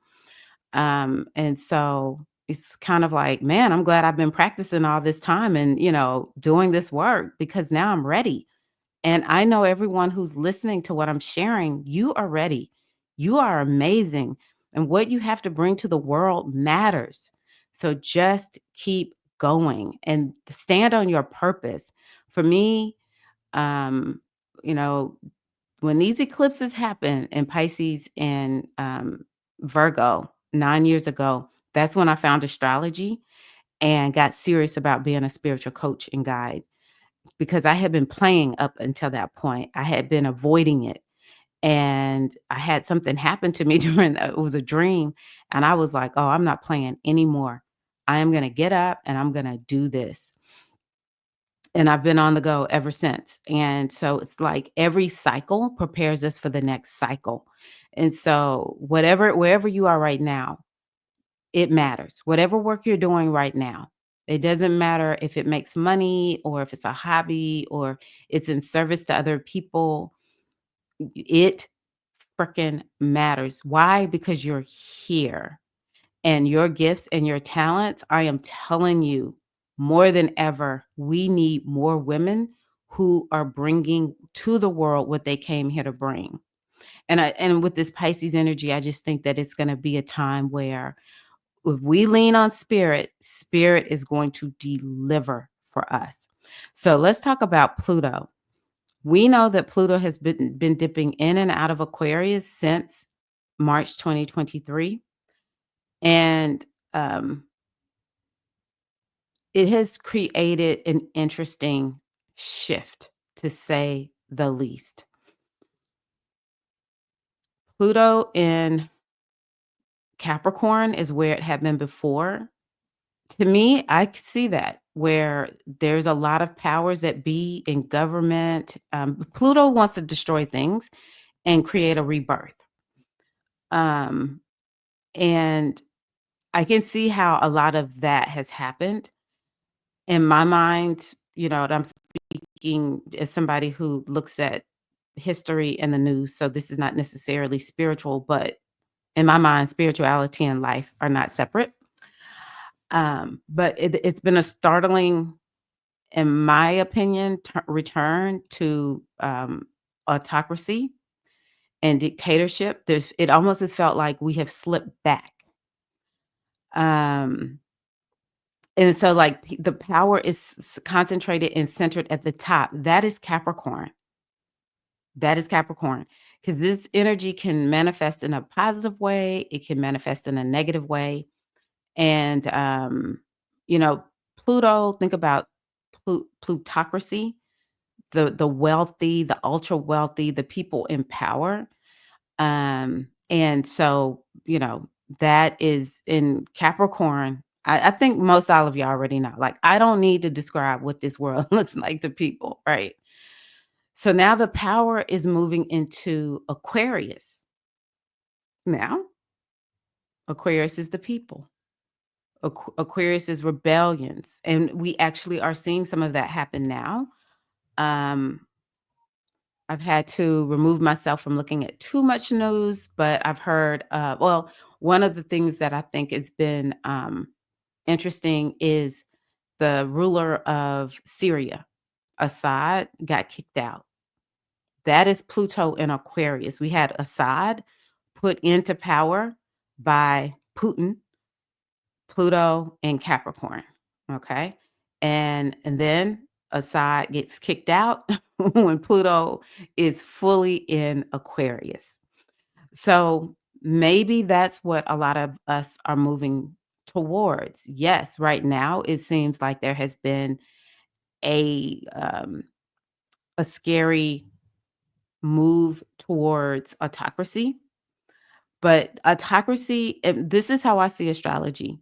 Speaker 1: and so it's kind of like, "Man, I'm glad I've been practicing all this time and, doing this work because now I'm ready." And I know everyone who's listening to what I'm sharing, you are ready. You are amazing, and what you have to bring to the world matters. So just keep going and stand on your purpose. For me, um, you know, when these eclipses happen in Pisces and Virgo 9 years ago, that's when I found astrology and got serious about being a spiritual coach and guide because I had been playing up until that point. I had been avoiding it. And I had something happen to me during it was a dream. And I was like, oh, I'm not playing anymore. I am going to get up and I'm going to do this. And I've been on the go ever since. And so it's like every cycle prepares us for the next cycle. And so wherever you are right now, it matters. Whatever work you're doing right now, it doesn't matter if it makes money or if it's a hobby or it's in service to other people. It freaking matters. Why? Because you're here and your gifts and your talents. I am telling you, more than ever, we need more women who are bringing to the world what they came here to bring. And with this Pisces energy, I just think that it's going to be a time where if we lean on spirit, spirit is going to deliver for us. So let's talk about Pluto. We know that Pluto has been dipping in and out of Aquarius since March 2023. And um, it has created an interesting shift, to say the least. Pluto in Capricorn is where it had been before. To me, I could see that where there's a lot of powers that be in government. Pluto wants to destroy things and create a rebirth. Um, and I can see how a lot of that has happened. In my mind, and I'm speaking as somebody who looks at history and the news, so this is not necessarily spiritual, but in my mind, spirituality and life are not separate. But it's been a startling, in my opinion, return to autocracy and dictatorship. It almost has felt like we have slipped back. Um, And so, like, the power is concentrated and centered at the top. That is Capricorn. That is Capricorn. Because this energy can manifest in a positive way. It can manifest in a negative way. And, you know, Pluto, think about plutocracy, the wealthy, the ultra wealthy, the people in power. And so, that is in Capricorn. I think most all of you already know. Like, I don't need to describe what this world looks like to people, right? So now the power is moving into Aquarius. Now, Aquarius is the people. Aquarius is rebellions. And we actually are seeing some of that happen now. Um, I've had to remove myself from looking at too much news, but I've heard, well, one of the things that I think has been interesting is the ruler of Syria, Assad, got kicked out. That is Pluto in Aquarius. We had Assad put into power by Putin, Pluto in Capricorn. Okay. And then Assad gets kicked out when Pluto is fully in Aquarius. So maybe that's what a lot of us are moving towards. Yes, right now it seems like there has been a um, a scary move towards autocracy, but autocracy. And this is how I see astrology.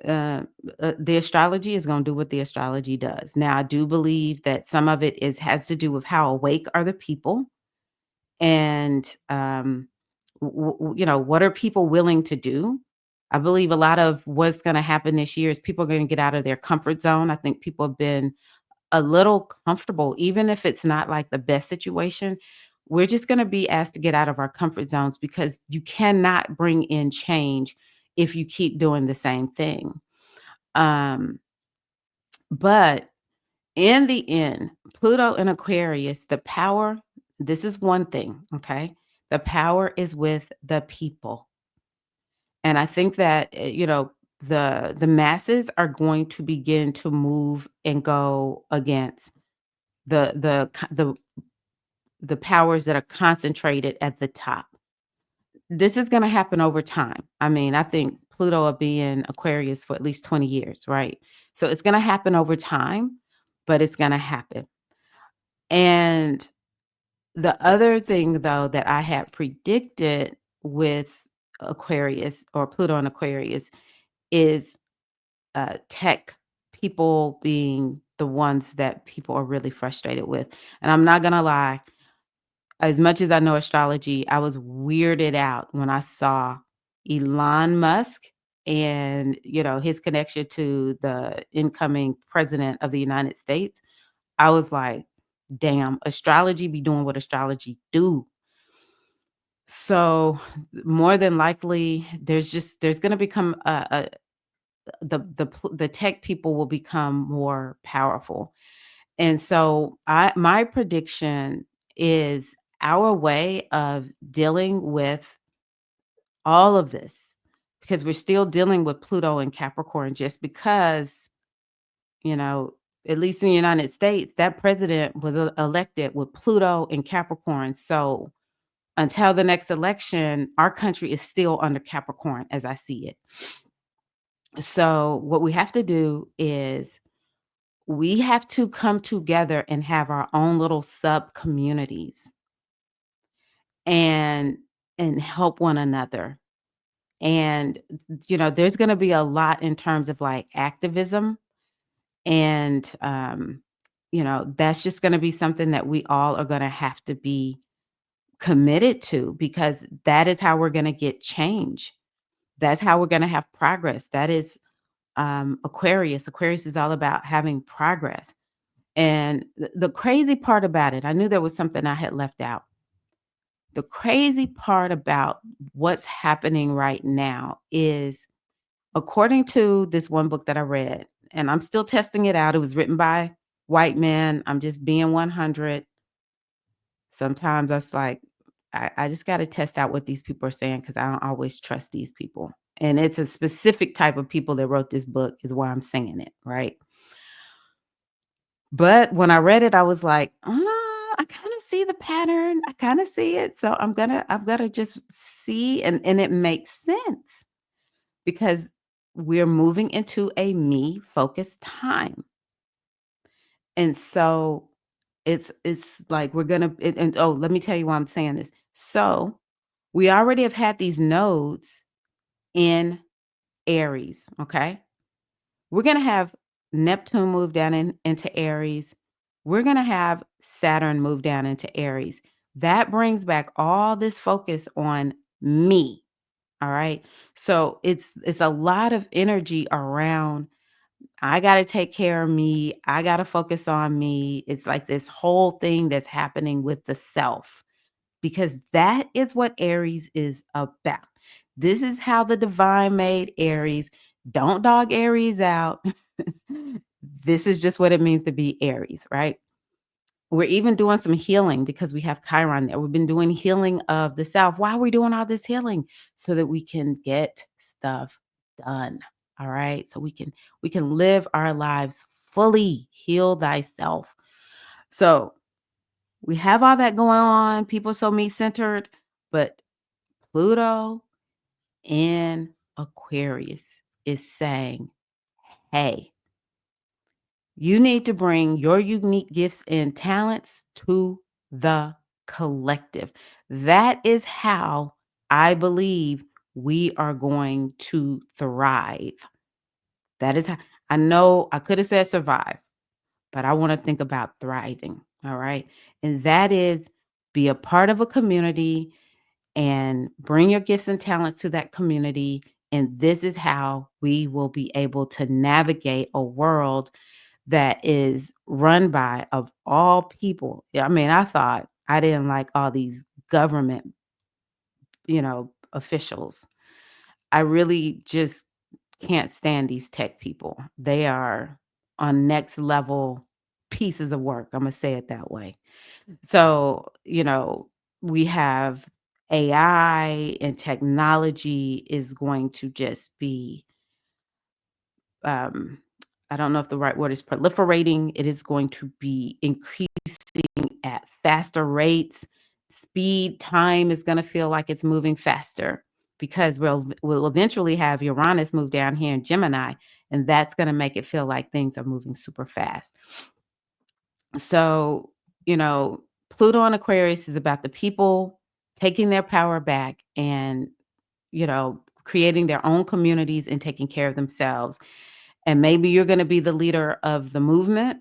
Speaker 1: uh, the astrology is going to do what the astrology does. Now, I do believe that some of it is has to do with how awake are the people, and what are people willing to do. I believe a lot of what's going to happen this year is people are going to get out of their comfort zone. I think people have been a little comfortable, even if it's not like the best situation. We're just going to be asked to get out of our comfort zones because you cannot bring in change if you keep doing the same thing. Um, but in the end, Pluto in Aquarius, the power, this is one thing, okay? The power is with the people. And I think that, the masses are going to begin to move and go against the powers that are concentrated at the top. This is gonna happen over time. I mean, I think Pluto will be in Aquarius for at least 20 years, right? So it's gonna happen over time, but it's gonna happen. And the other thing, though, that I had predicted with Aquarius or Pluto in Aquarius is tech people being the ones that people are really frustrated with. And I'm not gonna lie, as much as I know astrology, I was weirded out when I saw Elon Musk and, his connection to the incoming president of the United States. I was like, damn, astrology be doing what astrology do. So more than likely, there's gonna become the tech people will become more powerful. And so my prediction is our way of dealing with all of this, because we're still dealing with Pluto and Capricorn, just because, you know, at least in the United States, that president was elected with Pluto and Capricorn. So until the next election, our country is still under Capricorn as I see it. So what we have to do is we have to come together and have our own little sub communities and help one another. And there's going to be a lot in terms of like activism, and that's just going to be something that we all are going to have to be committed to, because that is how we're going to get change. That's how we're going to have progress. That is Aquarius. Aquarius is all about having progress. And the crazy part about it, I knew there was something I had left out. The crazy part about what's happening right now is, according to this one book that I read, and I'm still testing it out. It was written by white men. I'm just being 100. Sometimes that's like, I just got to test out what these people are saying, because I don't always trust these people. And it's a specific type of people that wrote this book, is why I'm saying it, right? But when I read it, I was like, I kind of see the pattern. I kind of see it. So I'm gonna just see, and it makes sense, because we're moving into a me focused time. And so it's like we're gonna and oh, let me tell you why I'm saying this. So we already have had these nodes in Aries, okay? We're gonna have Neptune move down into Aries. We're gonna have Saturn move down into Aries. That brings back all this focus on me. All right. So it's a lot of energy around, I gotta take care of me. I gotta focus on me. It's like this whole thing that's happening with the self, because that is what Aries is about. This is how the divine made Aries. Don't dog Aries out. This is just what it means to be Aries, right? We're even doing some healing because we have Chiron there. We've been doing healing of the self. Why are we doing all this healing? So that we can get stuff done. All right. So we can live our lives fully, heal thyself. So we have all that going on. People so me centered, but Pluto in Aquarius is saying, hey, you need to bring your unique gifts and talents to the collective. That is how I believe we are going to thrive. That is how, I know I could have said survive, but I want to think about thriving. All right. And that is, be a part of a community and bring your gifts and talents to that community. And this is how we will be able to navigate a world that is run by, of all people. Yeah, I mean, I thought I didn't like all these government, officials. I really just can't stand these tech people. They are on next level pieces of work. I'm gonna say it that way. So, we have AI and technology is going to just be, um, I don't know if the right word is proliferating. It is going to be increasing at faster rates. Speed, time is going to feel like it's moving faster because we'll eventually have Uranus move down here in Gemini, and that's going to make it feel like things are moving super fast. So, you know, Pluto and Aquarius is about the people taking their power back and, creating their own communities and taking care of themselves. And maybe you're going to be the leader of the movement,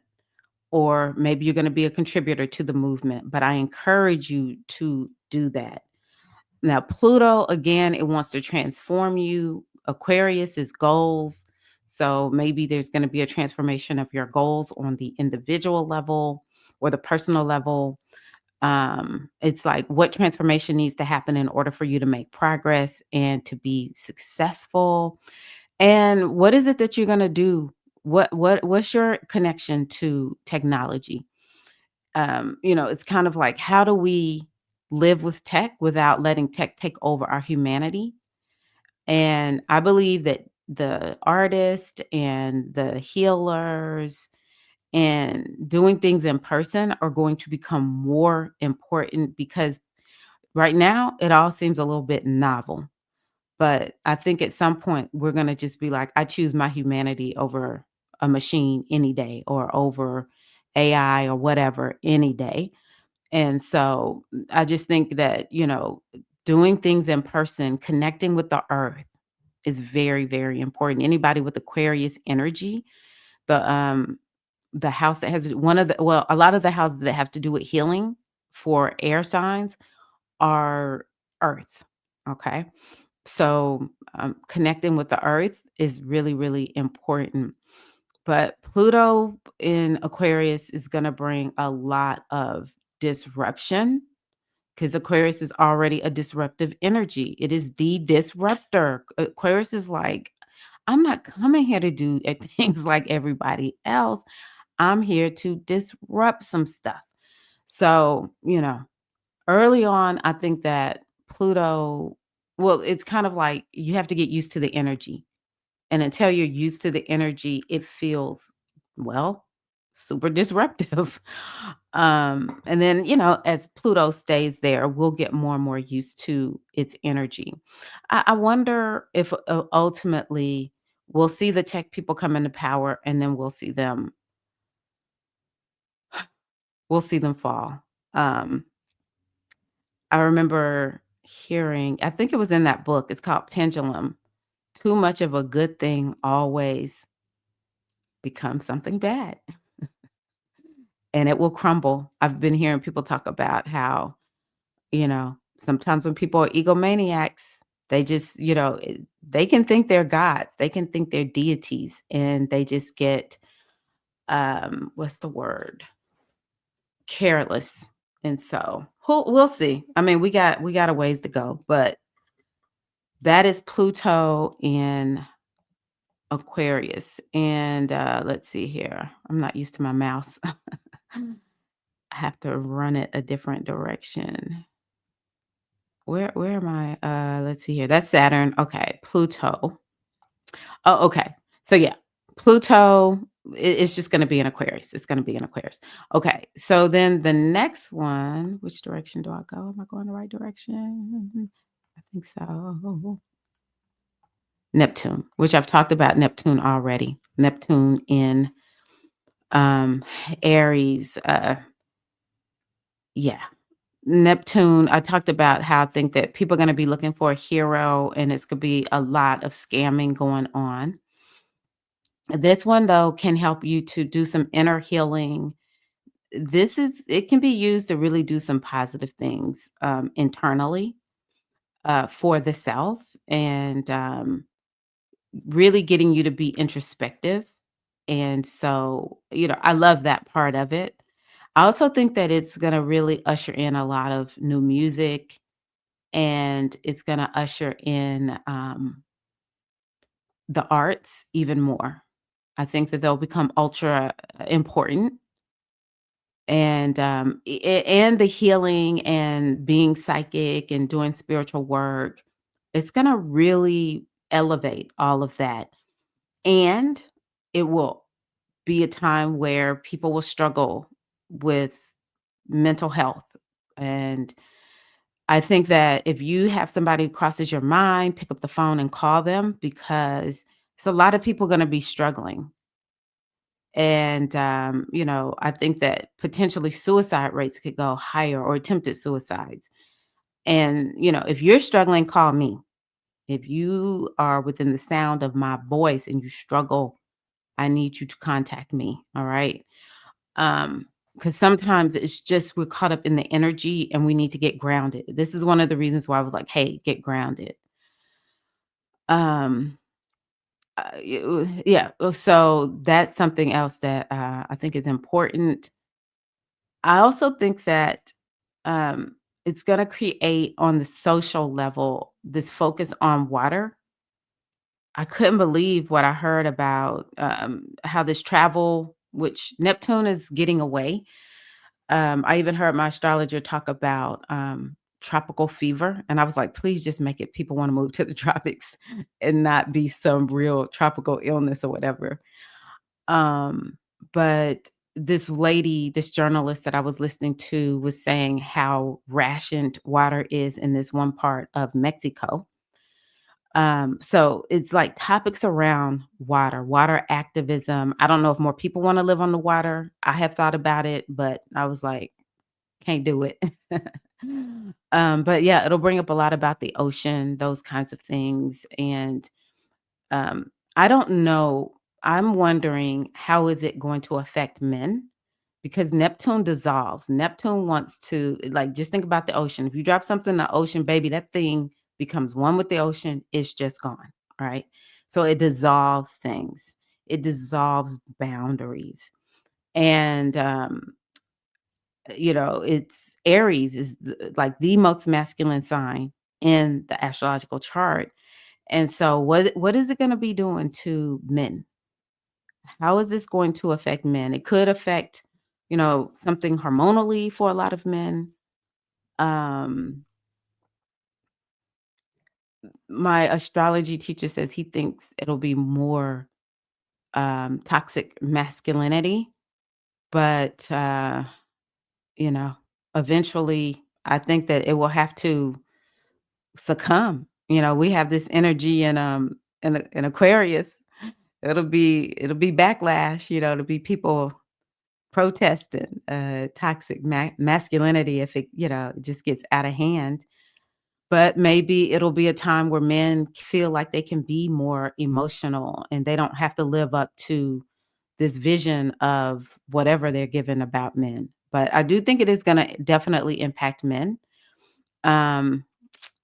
Speaker 1: or maybe you're going to be a contributor to the movement. But I encourage you to do that. Now, Pluto, again, it wants to transform you. Aquarius is goals. So maybe there's going to be a transformation of your goals on the individual level or the personal level. It's like what transformation needs to happen in order for you to make progress and to be successful. And what is it that you're going to do? What's your connection to technology? It's kind of like, how do we live with tech without letting tech take over our humanity? And I believe that the artists and the healers and doing things in person are going to become more important because right now it all seems a little bit novel. But I think at some point we're going to just be like, I choose my humanity over a machine any day, or over AI or whatever any day. And so I just think that, doing things in person, connecting with the earth is very, very important. Anybody with Aquarius energy, the the house that has a lot of the houses that have to do with healing for air signs are earth. Okay. So connecting with the earth is really, really important. But Pluto in Aquarius is going to bring a lot of disruption because Aquarius is already a disruptive energy. It is the disruptor. Aquarius is like, I'm not coming here to do things like everybody else. I'm here to disrupt some stuff. So, early on, I think that Pluto, well, it's kind of like you have to get used to the energy. And until you're used to the energy, it feels, well, super disruptive. And then, as Pluto stays there, we'll get more and more used to its energy. I wonder if ultimately we'll see the tech people come into power, and then we'll see them fall. Um, I remember hearing, I think it was in that book, it's called Pendulum. Too much of a good thing always becomes something bad, and it will crumble. I've been hearing people talk about how, sometimes when people are egomaniacs, they just, they can think they're gods, they can think they're deities, and they just get, what's the word? Careless. And so we'll see. I mean, we got a ways to go, but that is Pluto in Aquarius. And let's see here. I'm not used to my mouse. I have to run it a different direction. Where am I? Let's see here. That's Saturn. Okay, Pluto. Oh, okay. So yeah, Pluto is just going to be in Aquarius. It's going to be in Aquarius. Okay. So then the next one, which direction do I go? Am I going the right direction? I think so. Neptune, which I've talked about Neptune already. Neptune in um Aries. Yeah. Neptune, I talked about how I think that people are going to be looking for a hero, and it's going to be a lot of scamming going on. This one, though, can help you to do some inner healing. It can be used to really do some positive things internally for the self, and really getting you to be introspective. And so, I love that part of it. I also think that it's going to really usher in a lot of new music, and it's going to usher in the arts even more. I think that they'll become ultra important. And and the healing and being psychic and doing spiritual work, it's going to really elevate all of that. And it will be a time where people will struggle with mental health. And I think that if you have somebody who crosses your mind, pick up the phone and call them, because it's a lot of people going to be struggling. And, I think that potentially suicide rates could go higher, or attempted suicides. And, if you're struggling, call me. If you are within the sound of my voice and you struggle, I need you to contact me. All right. Because sometimes it's just we're caught up in the energy and we need to get grounded. This is one of the reasons why I was like, hey, get grounded. Um, yeah. So that's something else that I think is important. I also think that it's going to create on the social level this focus on water. I couldn't believe what I heard about how this travel, which Neptune is getting away. I even heard my astrologer talk about tropical fever. And I was like, please just make it people want to move to the tropics and not be some real tropical illness or whatever. Um, but this lady, this journalist that I was listening to was saying how rationed water is in this one part of Mexico. So it's like topics around water, water activism. I don't know if more people want to live on the water. I have thought about it, but I was like, can't do it. But yeah, it'll bring up a lot about the ocean, those kinds of things. And I don't know. I'm wondering, how is it going to affect men? Because Neptune dissolves. Neptune wants to, like, just think about the ocean. If you drop something in the ocean, baby, that thing becomes one with the ocean. It's just gone. Right. So it dissolves things. It dissolves boundaries. And it's Aries is like the most masculine sign in the astrological chart. And so what is it going to be doing to men? How is this going to affect men? It could affect, something hormonally for a lot of men. Um, my astrology teacher says he thinks it'll be more toxic masculinity, but you know, eventually I think that it will have to succumb. We have this energy in Aquarius. It'll be backlash, it'll be people protesting toxic masculinity if it just gets out of hand. But maybe it'll be a time where men feel like they can be more emotional and they don't have to live up to this vision of whatever they're given about men. But I do think it is going to definitely impact men. Um,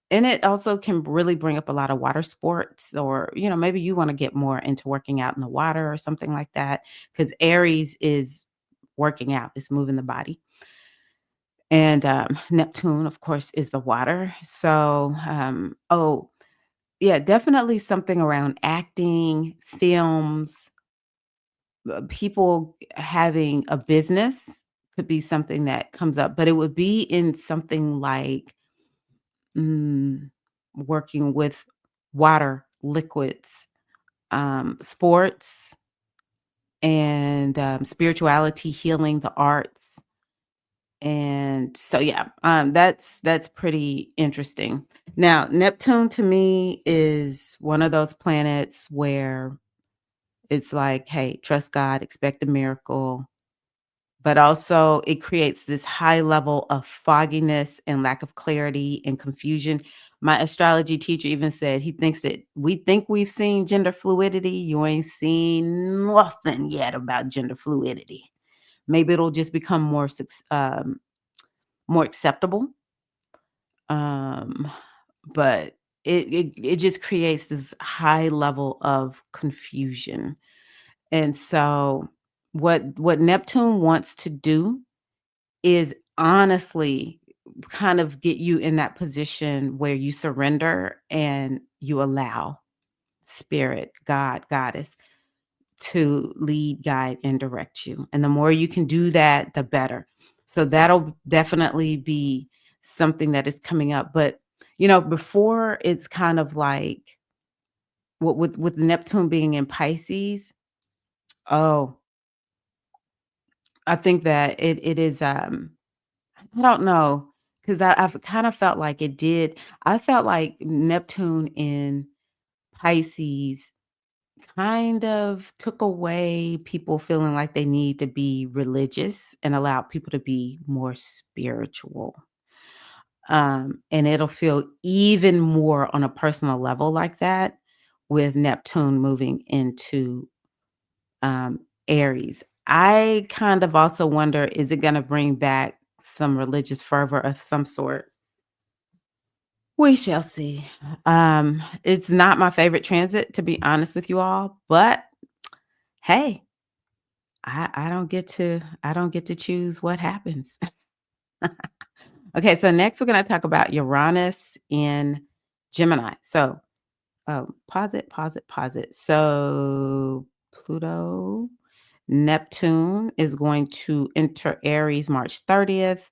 Speaker 1: and it also can really bring up a lot of water sports, or, maybe you want to get more into working out in the water or something like that. Because Aries is working out, it's moving the body. And Neptune, of course, is the water. So, oh, yeah, definitely something around acting, films, people having a business could be something that comes up, but it would be in something like mm, working with water, liquids, sports, and spirituality, healing, the arts. And so, yeah, that's pretty interesting. Now, Neptune to me is one of those planets where it's like, hey, trust God, expect a miracle. But also, it creates this high level of fogginess and lack of clarity and confusion. My astrology teacher even said he thinks that we think we've seen gender fluidity. You ain't seen nothing yet about gender fluidity. Maybe it'll just become more acceptable. Um, but it just creates this high level of confusion. And so what Neptune wants to do is honestly kind of get you in that position where you surrender and you allow spirit, God, goddess to lead, guide, and direct you. And the more you can do that, the better. So that'll definitely be something that is coming up. But before it's kind of like with Neptune being in Pisces. Oh, I think that it is. I don't know, because I've kind of felt like it did. I felt like Neptune in Pisces kind of took away people feeling like they need to be religious and allowed people to be more spiritual. And it'll feel even more on a personal level like that with Neptune moving into um, Aries. I kind of also wonder, is it going to bring back some religious fervor of some sort? We shall see. It's not my favorite transit, to be honest with you all, but hey, I don't get to choose what happens. Okay, so next we're gonna talk about Uranus in Gemini. So, pause it, pause it, pause it. So Pluto, Neptune is going to enter Aries March 30th.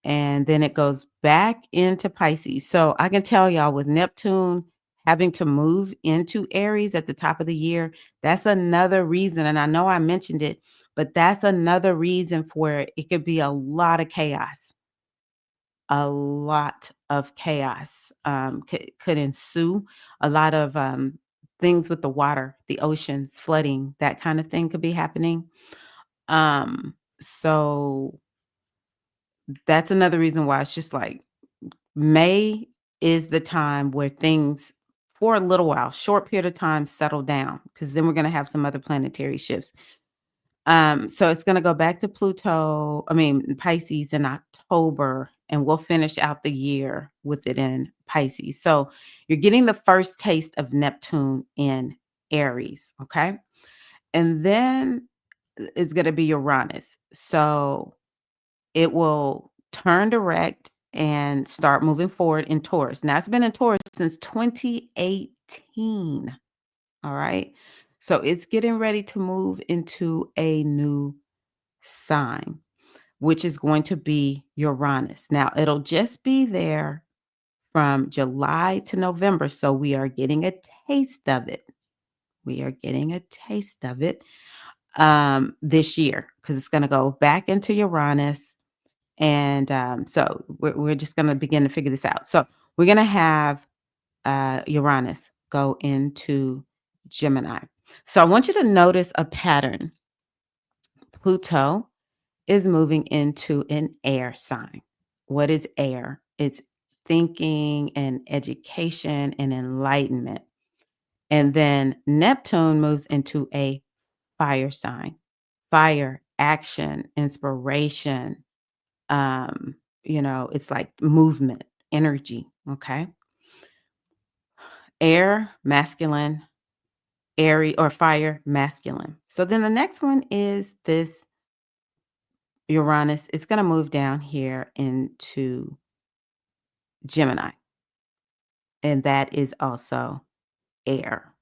Speaker 1: And then it goes back into Pisces. So I can tell y'all, with Neptune having to move into Aries at the top of the year, that's another reason. And I know I mentioned it, but that's another reason for it. It could be a lot of chaos. A lot of chaos could ensue. A lot of things with the water, the oceans, flooding, that kind of thing could be happening. So that's another reason why it's just like May is the time where things, for a little while, short period of time, settle down, because then we're going to have some other planetary shifts. So it's going to go back to Pisces in October, and we'll finish out the year with it in Pisces. So you're getting the first taste of Neptune in Aries. Okay. And then it's going to be Uranus. So it will turn direct and start moving forward in Taurus. Now, it's been in Taurus since 2018. All right. So it's getting ready to move into a new sign, which is going to be Uranus. Now, it'll just be there from July to November. So we are getting a taste of it. We are getting a taste of it this year, because it's going to go back into Uranus. And so we're just going to begin to figure this out. So we're going to have Uranus go into Gemini. So I want you to notice a pattern. Pluto is moving into an air sign. What is air? It's thinking and education and enlightenment. And then Neptune moves into a fire sign. Fire, action, inspiration, it's like movement, energy. Okay. Air, masculine, airy, or fire, masculine. So then the next one is this Uranus. It's going to move down here into Gemini, and that is also air.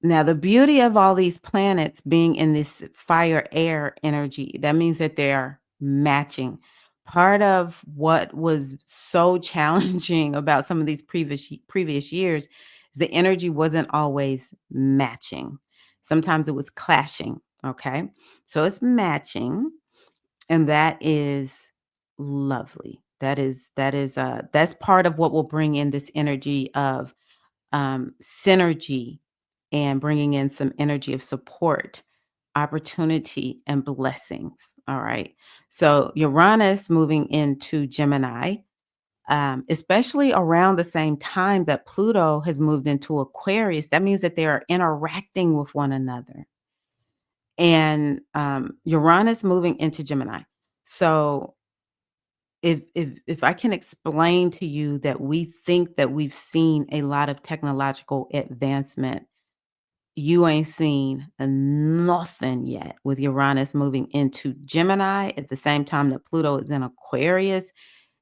Speaker 1: Now, the beauty of all these planets being in this fire air energy, that means that they're matching. Part of what was so challenging about some of these previous years is the energy wasn't always matching. Sometimes it was clashing. Okay. So it's matching, and that is lovely. That's part of what will bring in this energy of synergy, and bringing in some energy of support, opportunity, and blessings. All right. So Uranus moving into Gemini, especially around the same time that Pluto has moved into Aquarius, that means that they are interacting with one another. And Uranus moving into Gemini. So if I can explain to you that we think that we've seen a lot of technological advancement, you ain't seen nothing yet with Uranus moving into Gemini at the same time that Pluto is in Aquarius.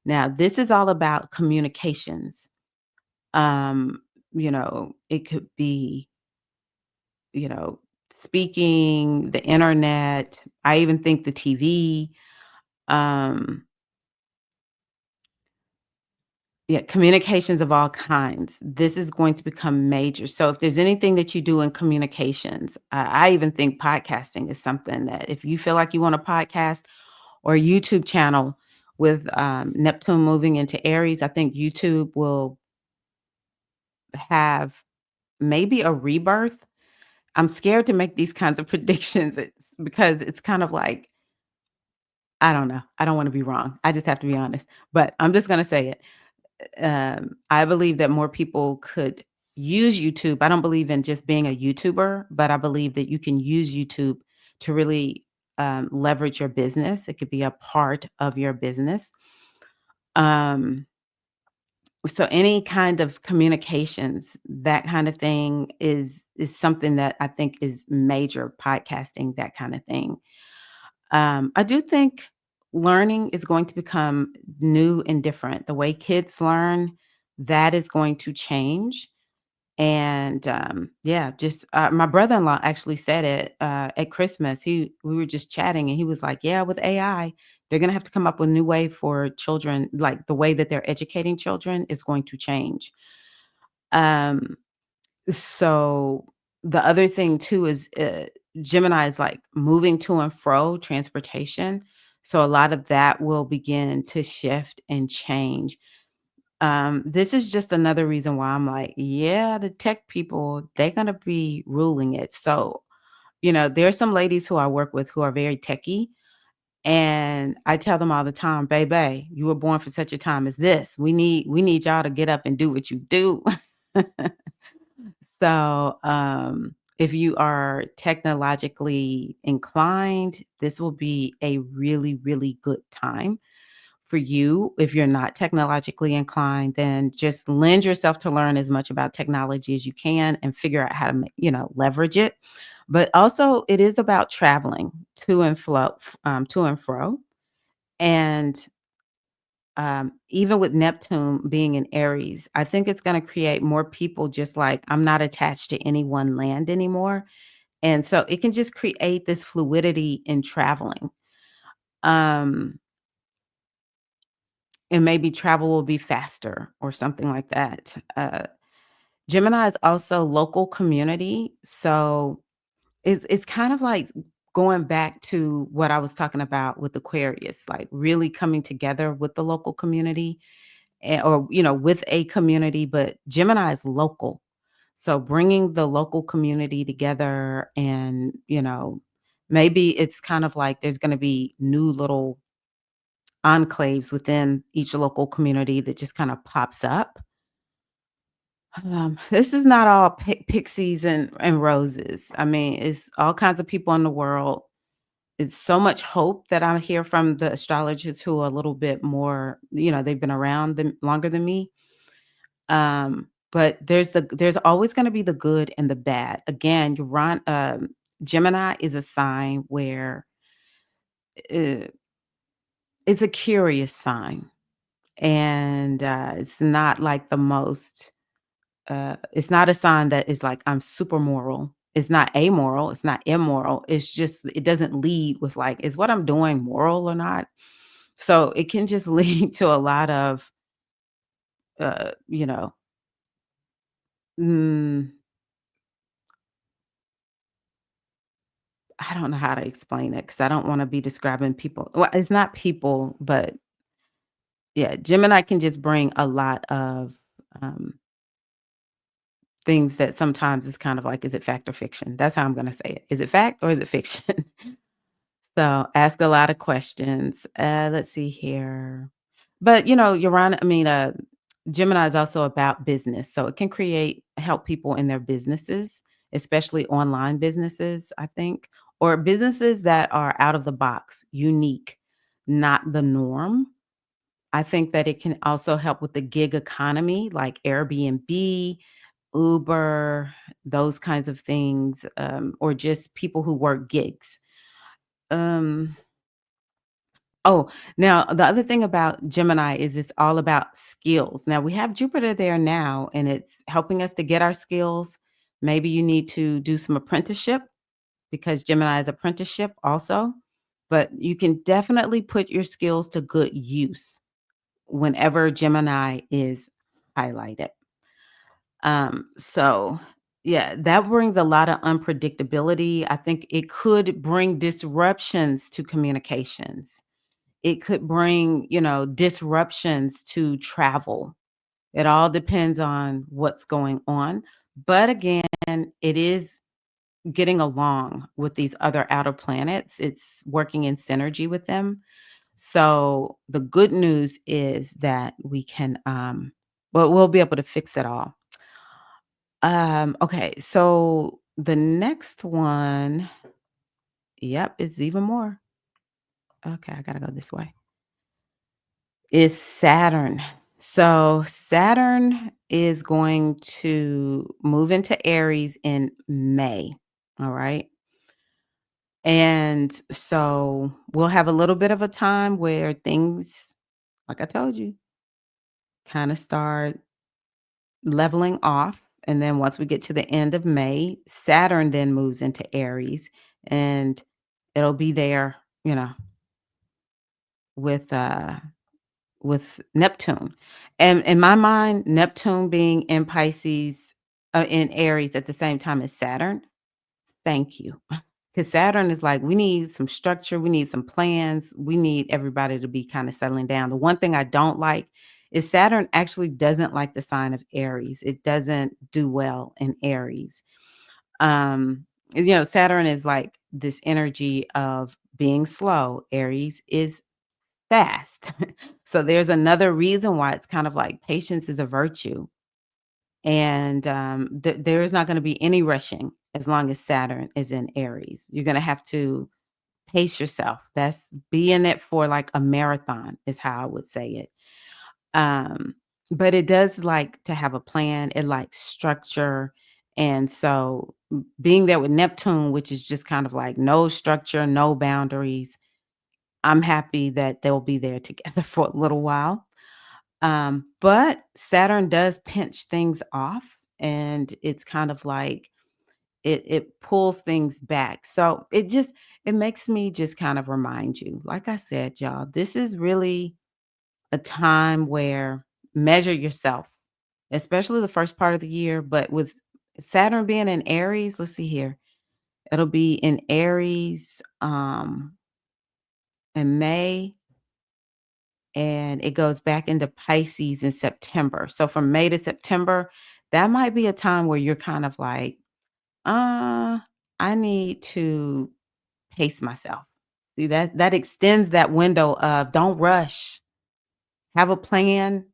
Speaker 1: Now, this is all about communications. It could be, you know, speaking, the internet, I even think the TV, um, yeah, communications of all kinds. This is going to become major. So if there's anything that you do in communications, I even think podcasting is something that if you feel like you want a podcast or a YouTube channel with Neptune moving into Aries, I think YouTube will have maybe a rebirth. I'm scared to make these kinds of predictions. It's because it's kind of like, I don't know. I don't want to be wrong. I just have to be honest. But I'm just going to say it. I believe that more people could use YouTube. I don't believe in just being a YouTuber, but I believe that you can use YouTube to really leverage your business. It could be a part of your business. Um, so any kind of communications, that kind of thing is something that I think is major. Podcasting, that kind of thing. I do think learning is going to become new and different. The way kids learn, that is going to change. And yeah, just my brother-in-law actually said it at Christmas. We were just chatting, and he was like, "Yeah, with AI, they're gonna have to come up with a new way for children. Like the way that they're educating children is going to change." Um, so the other thing too is Gemini is like moving to and fro transportation. So a lot of that will begin to shift and change. This is just another reason why I'm like, yeah, the tech people, they're gonna be ruling it. So, there's some ladies who I work with who are very techie. And I tell them all the time, baby, you were born for such a time as this. We need y'all to get up and do what you do. So, if you are technologically inclined, this will be a really, really good time for you. If you're not technologically inclined, then just lend yourself to learn as much about technology as you can and figure out how to, leverage it. But also, it is about traveling to and fro, and even with Neptune being in Aries, I think it's going to create more people just like I'm not attached to any one land anymore. And so it can just create this fluidity in traveling. Um, and maybe travel will be faster or something like that. Gemini is also local community. So it's kind of like going back to what I was talking about with Aquarius, like really coming together with the local community or with a community, but Gemini is local. So bringing the local community together and, maybe it's kind of like there's going to be new little enclaves within each local community that just kind of pops up. This is not all pixies and roses. I mean, it's all kinds of people in the world. It's so much hope that I hear from the astrologers who are a little bit more, they've been around longer than me. But there's always gonna be the good and the bad. Again, Gemini is a sign where, uh, it's a curious sign, and, it's not like the most, it's not a sign that is like, I'm super moral. It's not amoral, it's not immoral, it's just it doesn't lead with, like, "Is what I'm doing moral or not?" So, it can just lead to a lot of, uh, you know, mm I don't know how to explain it because I don't wanna be describing people, well, it's not people, but yeah, Gemini can just bring a lot of, um, things that sometimes is kind of like, is it fact or fiction? That's how I'm gonna say it. Is it fact or is it fiction? So, ask a lot of questions. Let's see here. But, Gemini is also about business, so it can help people in their businesses, especially online businesses, I think, or businesses that are out of the box, unique, not the norm. I think that it can also help with the gig economy, like Airbnb, Uber, those kinds of things, or just people who work gigs. Um, Oh, now the other thing about Gemini is it's all about skills. Now we have Jupiter there now, and it's helping us to get our skills. Maybe you need to do some apprenticeship. because Gemini is apprenticeship also, but you can definitely put your skills to good use whenever Gemini is highlighted. So yeah, that brings a lot of unpredictability. I think it could bring disruptions to communications. It could bring, disruptions to travel. It all depends on what's going on. But again, it is getting along with these other outer planets. It's working in synergy with them. So the good news is that we can well, we'll be able to fix it all. Okay, so the next one, yep, is even more. Okay, I gotta go this way. Is Saturn. So Saturn is going to move into Aries in May. All right. And so we'll have a little bit of a time where things, like I told you, kind of start leveling off. And then once we get to the end of May, Saturn then moves into Aries and it'll be there, you know, with with Neptune. And in my mind, Neptune being in Pisces, in Aries at the same time as Saturn, thank you. Because Saturn is like, we need some structure, we need some plans, we need everybody to be kind of settling down. The one thing I don't like is Saturn actually doesn't like the sign of Aries. It doesn't do well in Aries. Saturn is like this energy of being slow. Aries is fast. So there's another reason why it's kind of like patience is a virtue. And there is not going to be any rushing as long as Saturn is in Aries. You're going to have to pace yourself. That's be in it for like a marathon, is how I would say it. Um, but it does like to have a plan, it likes structure. And so being there with Neptune, which is just kind of like no structure, no boundaries, I'm happy that they'll be there together for a little while. But Saturn does pinch things off and it's kind of like it pulls things back. So it makes me just kind of remind you, like I said, y'all, this is really a time where measure yourself, especially the first part of the year. But with Saturn being in Aries, let's see here. It'll be in Aries in May and it goes back into Pisces in September. So from May to September, that might be a time where you're kind of like, uh, I need to pace myself. See that extends that window of don't rush. Have a plan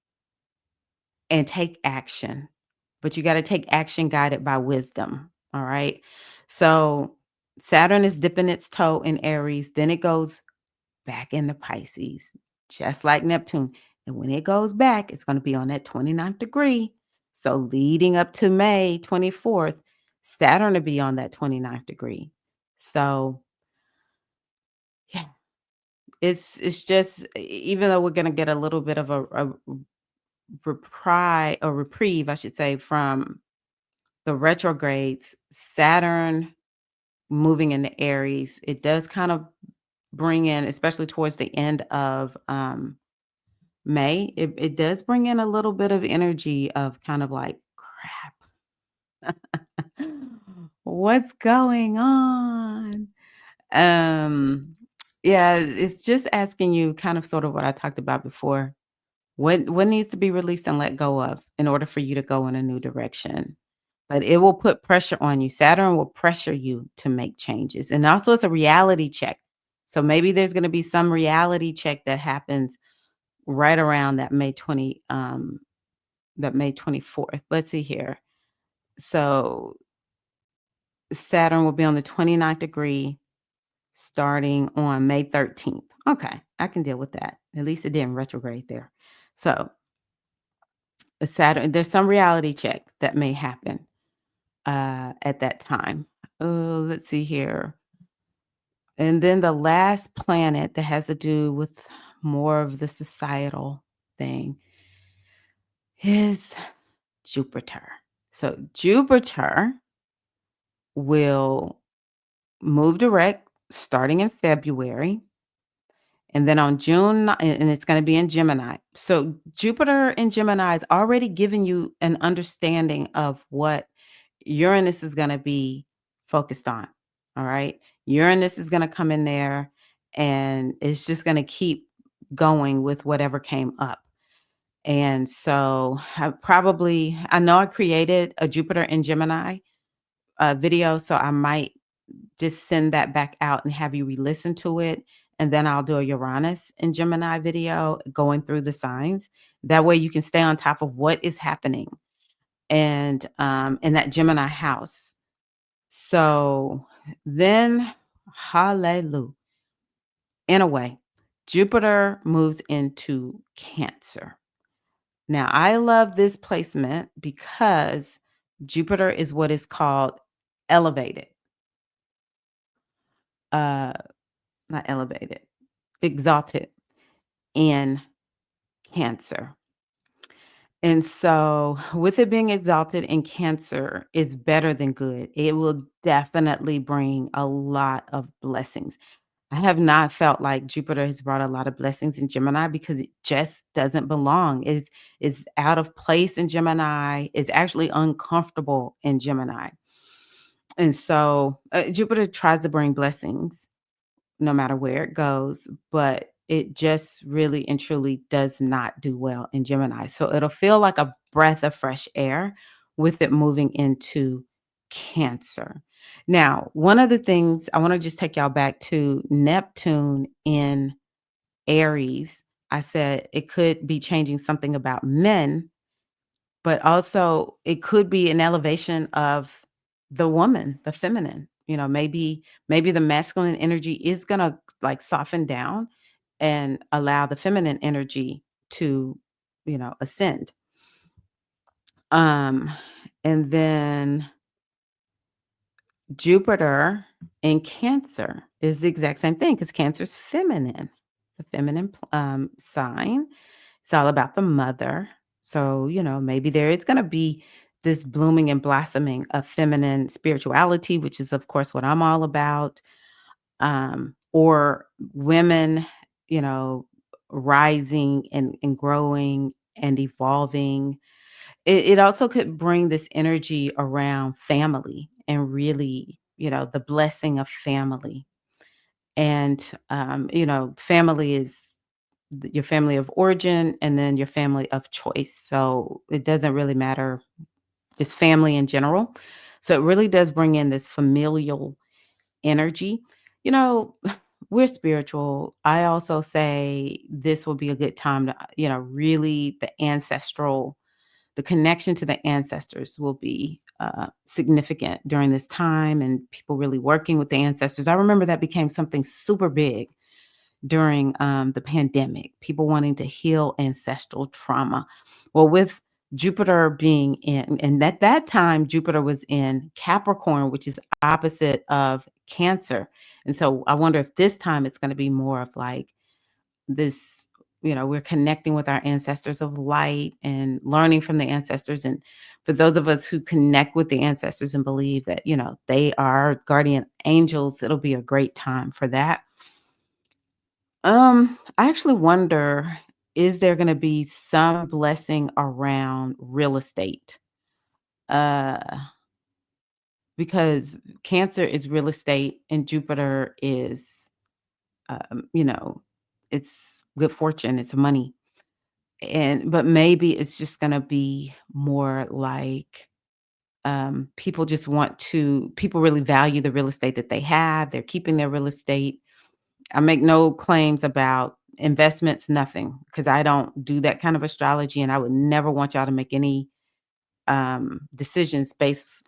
Speaker 1: and take action. But you got to take action guided by wisdom. All right. So Saturn is dipping its toe in Aries, then it goes back into Pisces, just like Neptune. And when it goes back, it's going to be on that 29th degree. So leading up to May 24th, Saturn will be on that 29th degree. So yeah, it's just even though we're going to get a little bit of a reprieve, I should say, from the retrogrades, Saturn moving into Aries, it does kind of bring in, especially towards the end of May, it does bring in a little bit of energy of kind of like, "Crap. What's going on?" Um, yeah, it's just asking you kind of sort of what I talked about before. What needs to be released and let go of in order for you to go in a new direction? But it will put pressure on you. Saturn will pressure you to make changes, and also it's a reality check. So maybe there's gonna be some reality check that happens right around that May 24th. Let's see here. So Saturn will be on the 29th degree starting on May 13th. Okay, I can deal with that. At least it didn't retrograde there. So Saturn, there's some reality check that may happen at that time. Oh, let's see here. And then the last planet that has to do with more of the societal thing is Jupiter. So Jupiter will move direct starting in February. And then on and it's gonna be in Gemini. So Jupiter in Gemini is already giving you an understanding of what Uranus is gonna be focused on. All right. Uranus is gonna come in there and it's just gonna keep going with whatever came up. And so I know I created a Jupiter in Gemini video, so I might just send that back out and have you re-listen to it. And then I'll do a Uranus and Gemini video going through the signs. That way you can stay on top of what is happening and in that Gemini house. So then, hallelujah. In a way, Jupiter moves into Cancer. Now, I love this placement because Jupiter is what is called elevated. Uh, Not elevated, exalted in Cancer. And so, with it being exalted in Cancer, it's better than good. It will definitely bring a lot of blessings. I have not felt like Jupiter has brought a lot of blessings in Gemini because it just doesn't belong. It's out of place in Gemini. It's actually uncomfortable in Gemini. And so, Jupiter tries to bring blessings no matter where it goes, but it just really and truly does not do well in Gemini. So it'll feel like a breath of fresh air with it moving into Cancer. Now, one of the things I want to just take y'all back to Neptune in Aries. I said it could be changing something about men, but also it could be an elevation of the woman, the feminine. Maybe the masculine energy is going to like soften down and allow the feminine energy to, ascend. Um and then Jupiter in Cancer is the exact same thing because Cancer is feminine. It's a feminine sign. It's all about the mother. So, maybe there is going to be this blooming and blossoming of feminine spirituality, which is, of course, what I'm all about. Or women, you know, rising and growing and evolving. It also could bring this energy around family and really, the blessing of family. And, family is your family of origin and then your family of choice. So it doesn't really matter, just family in general. So it really does bring in this familial energy. You know, we're spiritual. I also say this will be a good time to, really the connection to the ancestors will be significant during this time and people really working with the ancestors. I remember that became something super big during the pandemic, people wanting to heal ancestral trauma. Well, with Jupiter being and at that time, Jupiter was in Capricorn, which is opposite of Cancer. And so I wonder if this time it's going to be more of like this, we're connecting with our ancestors of light and learning from the ancestors. And for those of us who connect with the ancestors and believe that, they are guardian angels, it'll be a great time for that. I actually wonder, is there gonna be some blessing around real estate? Uh, because Cancer is real estate and Jupiter is, um, you know, it's good fortune, it's money. But maybe it's just gonna be more like, people really value the real estate that they have, they're keeping their real estate. I make no claims about investments, nothing, because I don't do that kind of astrology, and I would never want y'all to make any decisions based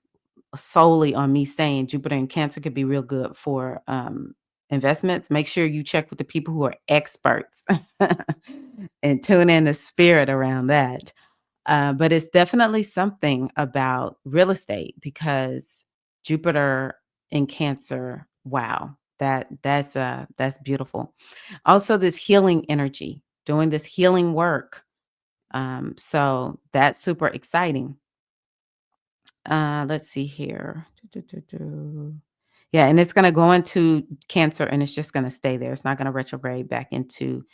Speaker 1: solely on me saying Jupiter and Cancer could be real good for investments. Make sure you check with the people who are experts and tune in the spirit around that. But it's definitely something about real estate because Jupiter in Cancer, wow, that's beautiful. Also, this healing energy, doing this healing work. So that's super exciting. Let's see here. Yeah, and it's gonna go into Cancer, and it's just gonna stay there. It's not gonna retrograde back into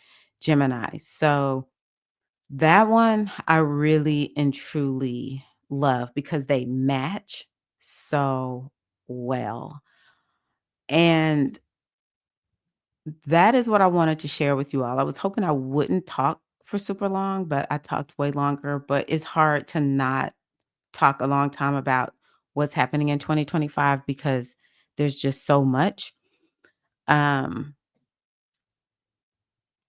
Speaker 1: Gemini. So that one I really and truly love because they match so well. And that is what I wanted to share with you all. I was hoping I wouldn't talk for super long, but I talked way longer. But it's hard to not talk a long time about what's happening in 2025 because there's just so much. Um,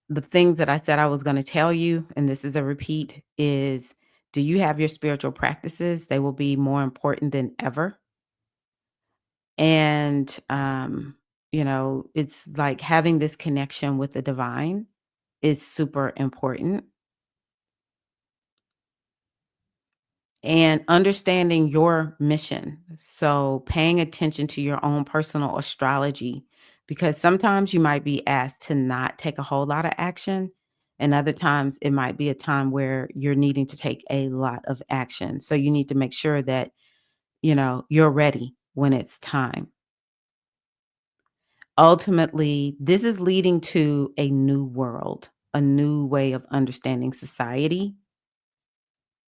Speaker 1: the thing that I said I was going to tell you, and this is a repeat, is do you have your spiritual practices? They will be more important than ever. And, it's like having this connection with the divine is super important. And understanding your mission. So paying attention to your own personal astrology, because sometimes you might be asked to not take a whole lot of action. And other times it might be a time where you're needing to take a lot of action. So you need to make sure that, you're ready when it's time. Ultimately, this is leading to a new world, a new way of understanding society.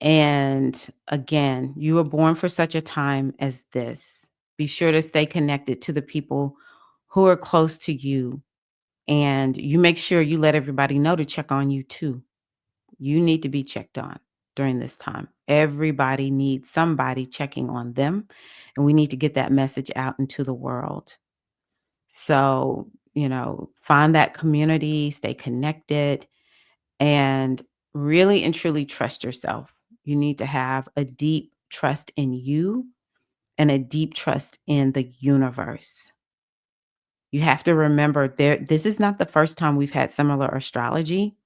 Speaker 1: And again, you were born for such a time as this. Be sure to stay connected to the people who are close to you. And you make sure you let everybody know to check on you too. You need to be checked on during this time. Everybody needs somebody checking on them. And we need to get that message out into the world. So, find that community, stay connected, and really and truly trust yourself. You need to have a deep trust in you and a deep trust in the universe. You have to remember this is not the first time we've had similar astrology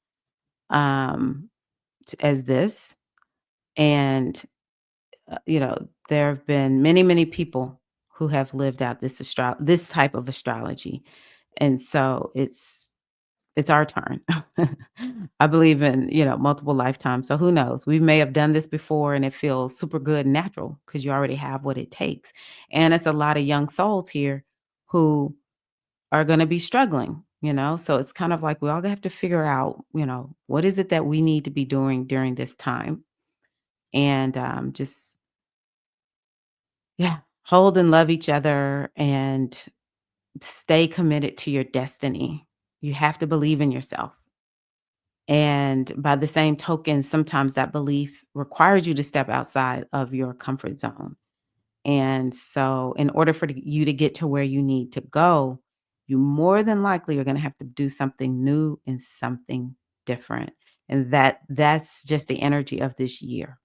Speaker 1: um as this. And there have been many, many people who have lived out this type of astrology. And so it's our turn. I believe in, multiple lifetimes. So who knows? We may have done this before and it feels super good and natural because you already have what it takes. And it's a lot of young souls here who are going to be struggling, So it's kind of like we all have to figure out, what is it that we need to be doing during this time? And just, yeah, hold and love each other and stay committed to your destiny. You have to believe in yourself. And by the same token, sometimes that belief requires you to step outside of your comfort zone. And so, in order for you to get to where you need to go, you more than likely are going to have to do something new and something different. And that's just the energy of this year.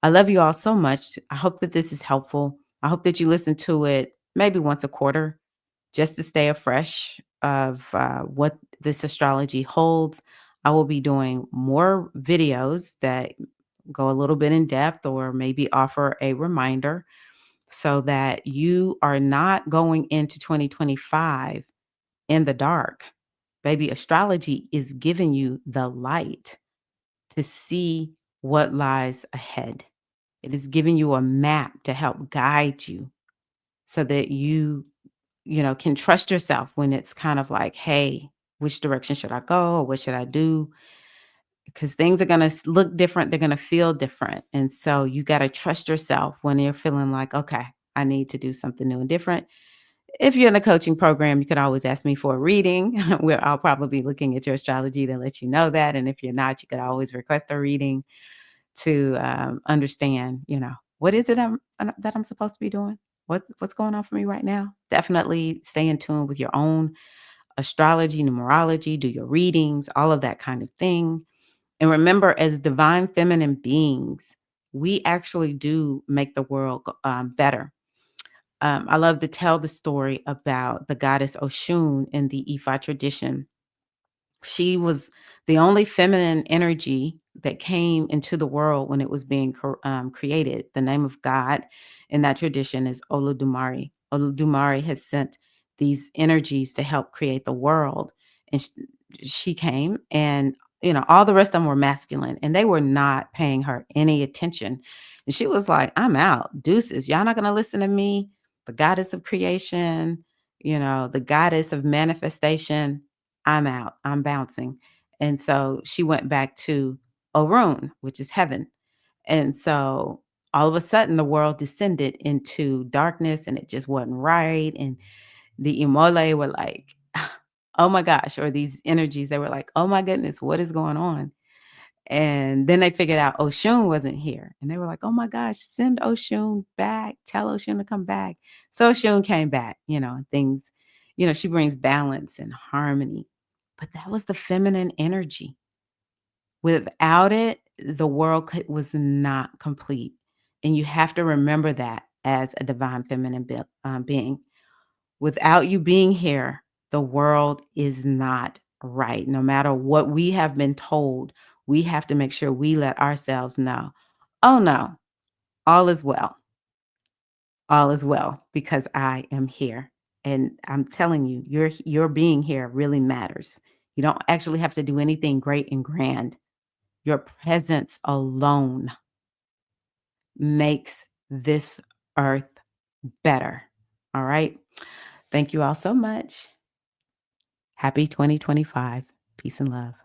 Speaker 1: I love you all so much. I hope that this is helpful. I hope that you listen to it maybe once a quarter just to stay afresh of what this astrology holds. I will be doing more videos that go a little bit in depth or maybe offer a reminder so that you are not going into 2025 in the dark. Baby, astrology is giving you the light to see what lies ahead. It is giving you a map to help guide you so that you can trust yourself when it's kind of like, hey, which direction should I go or what should I do? Because things are going to look different. They're going to feel different. And so you got to trust yourself when you're feeling like, okay, I need to do something new and different. If you're in a coaching program, you could always ask me for a reading where I'll probably be looking at your astrology to let you know that. And if you're not, you could always request a reading to understand, what is it that I'm supposed to be doing? What's going on for me right now? Definitely stay in tune with your own astrology, numerology, do your readings, all of that kind of thing. And remember, as divine feminine beings, we actually do make the world better. I love to tell the story about the goddess Oshun in the Ifa tradition. She was the only feminine energy that came into the world when it was being created. The name of God in that tradition is Olodumare. Olodumare has sent these energies to help create the world. And she came, and all the rest of them were masculine, and they were not paying her any attention. And she was like, I'm out. Deuces. Y'all not going to listen to me. the goddess of creation, the goddess of manifestation. I'm out. I'm bouncing. And so she went back to Orun, which is heaven. And so all of a sudden the world descended into darkness and it just wasn't right. And the Imole were like, oh my gosh, or these energies, they were like, oh my goodness, what is going on? And then they figured out Oshun wasn't here. And they were like, oh my gosh, send Oshun back. Tell Oshun to come back. So Oshun came back, and things, she brings balance and harmony. But that was the feminine energy. Without it, the world was not complete. And you have to remember that as a divine feminine being. Without you being here, the world is not right. No matter what we have been told, we have to make sure we let ourselves know, oh no, all is well. All is well because I am here. And I'm telling you, your being here really matters. You don't actually have to do anything great and grand. Your presence alone makes this earth better. All right. Thank you all so much. Happy 2025. Peace and love.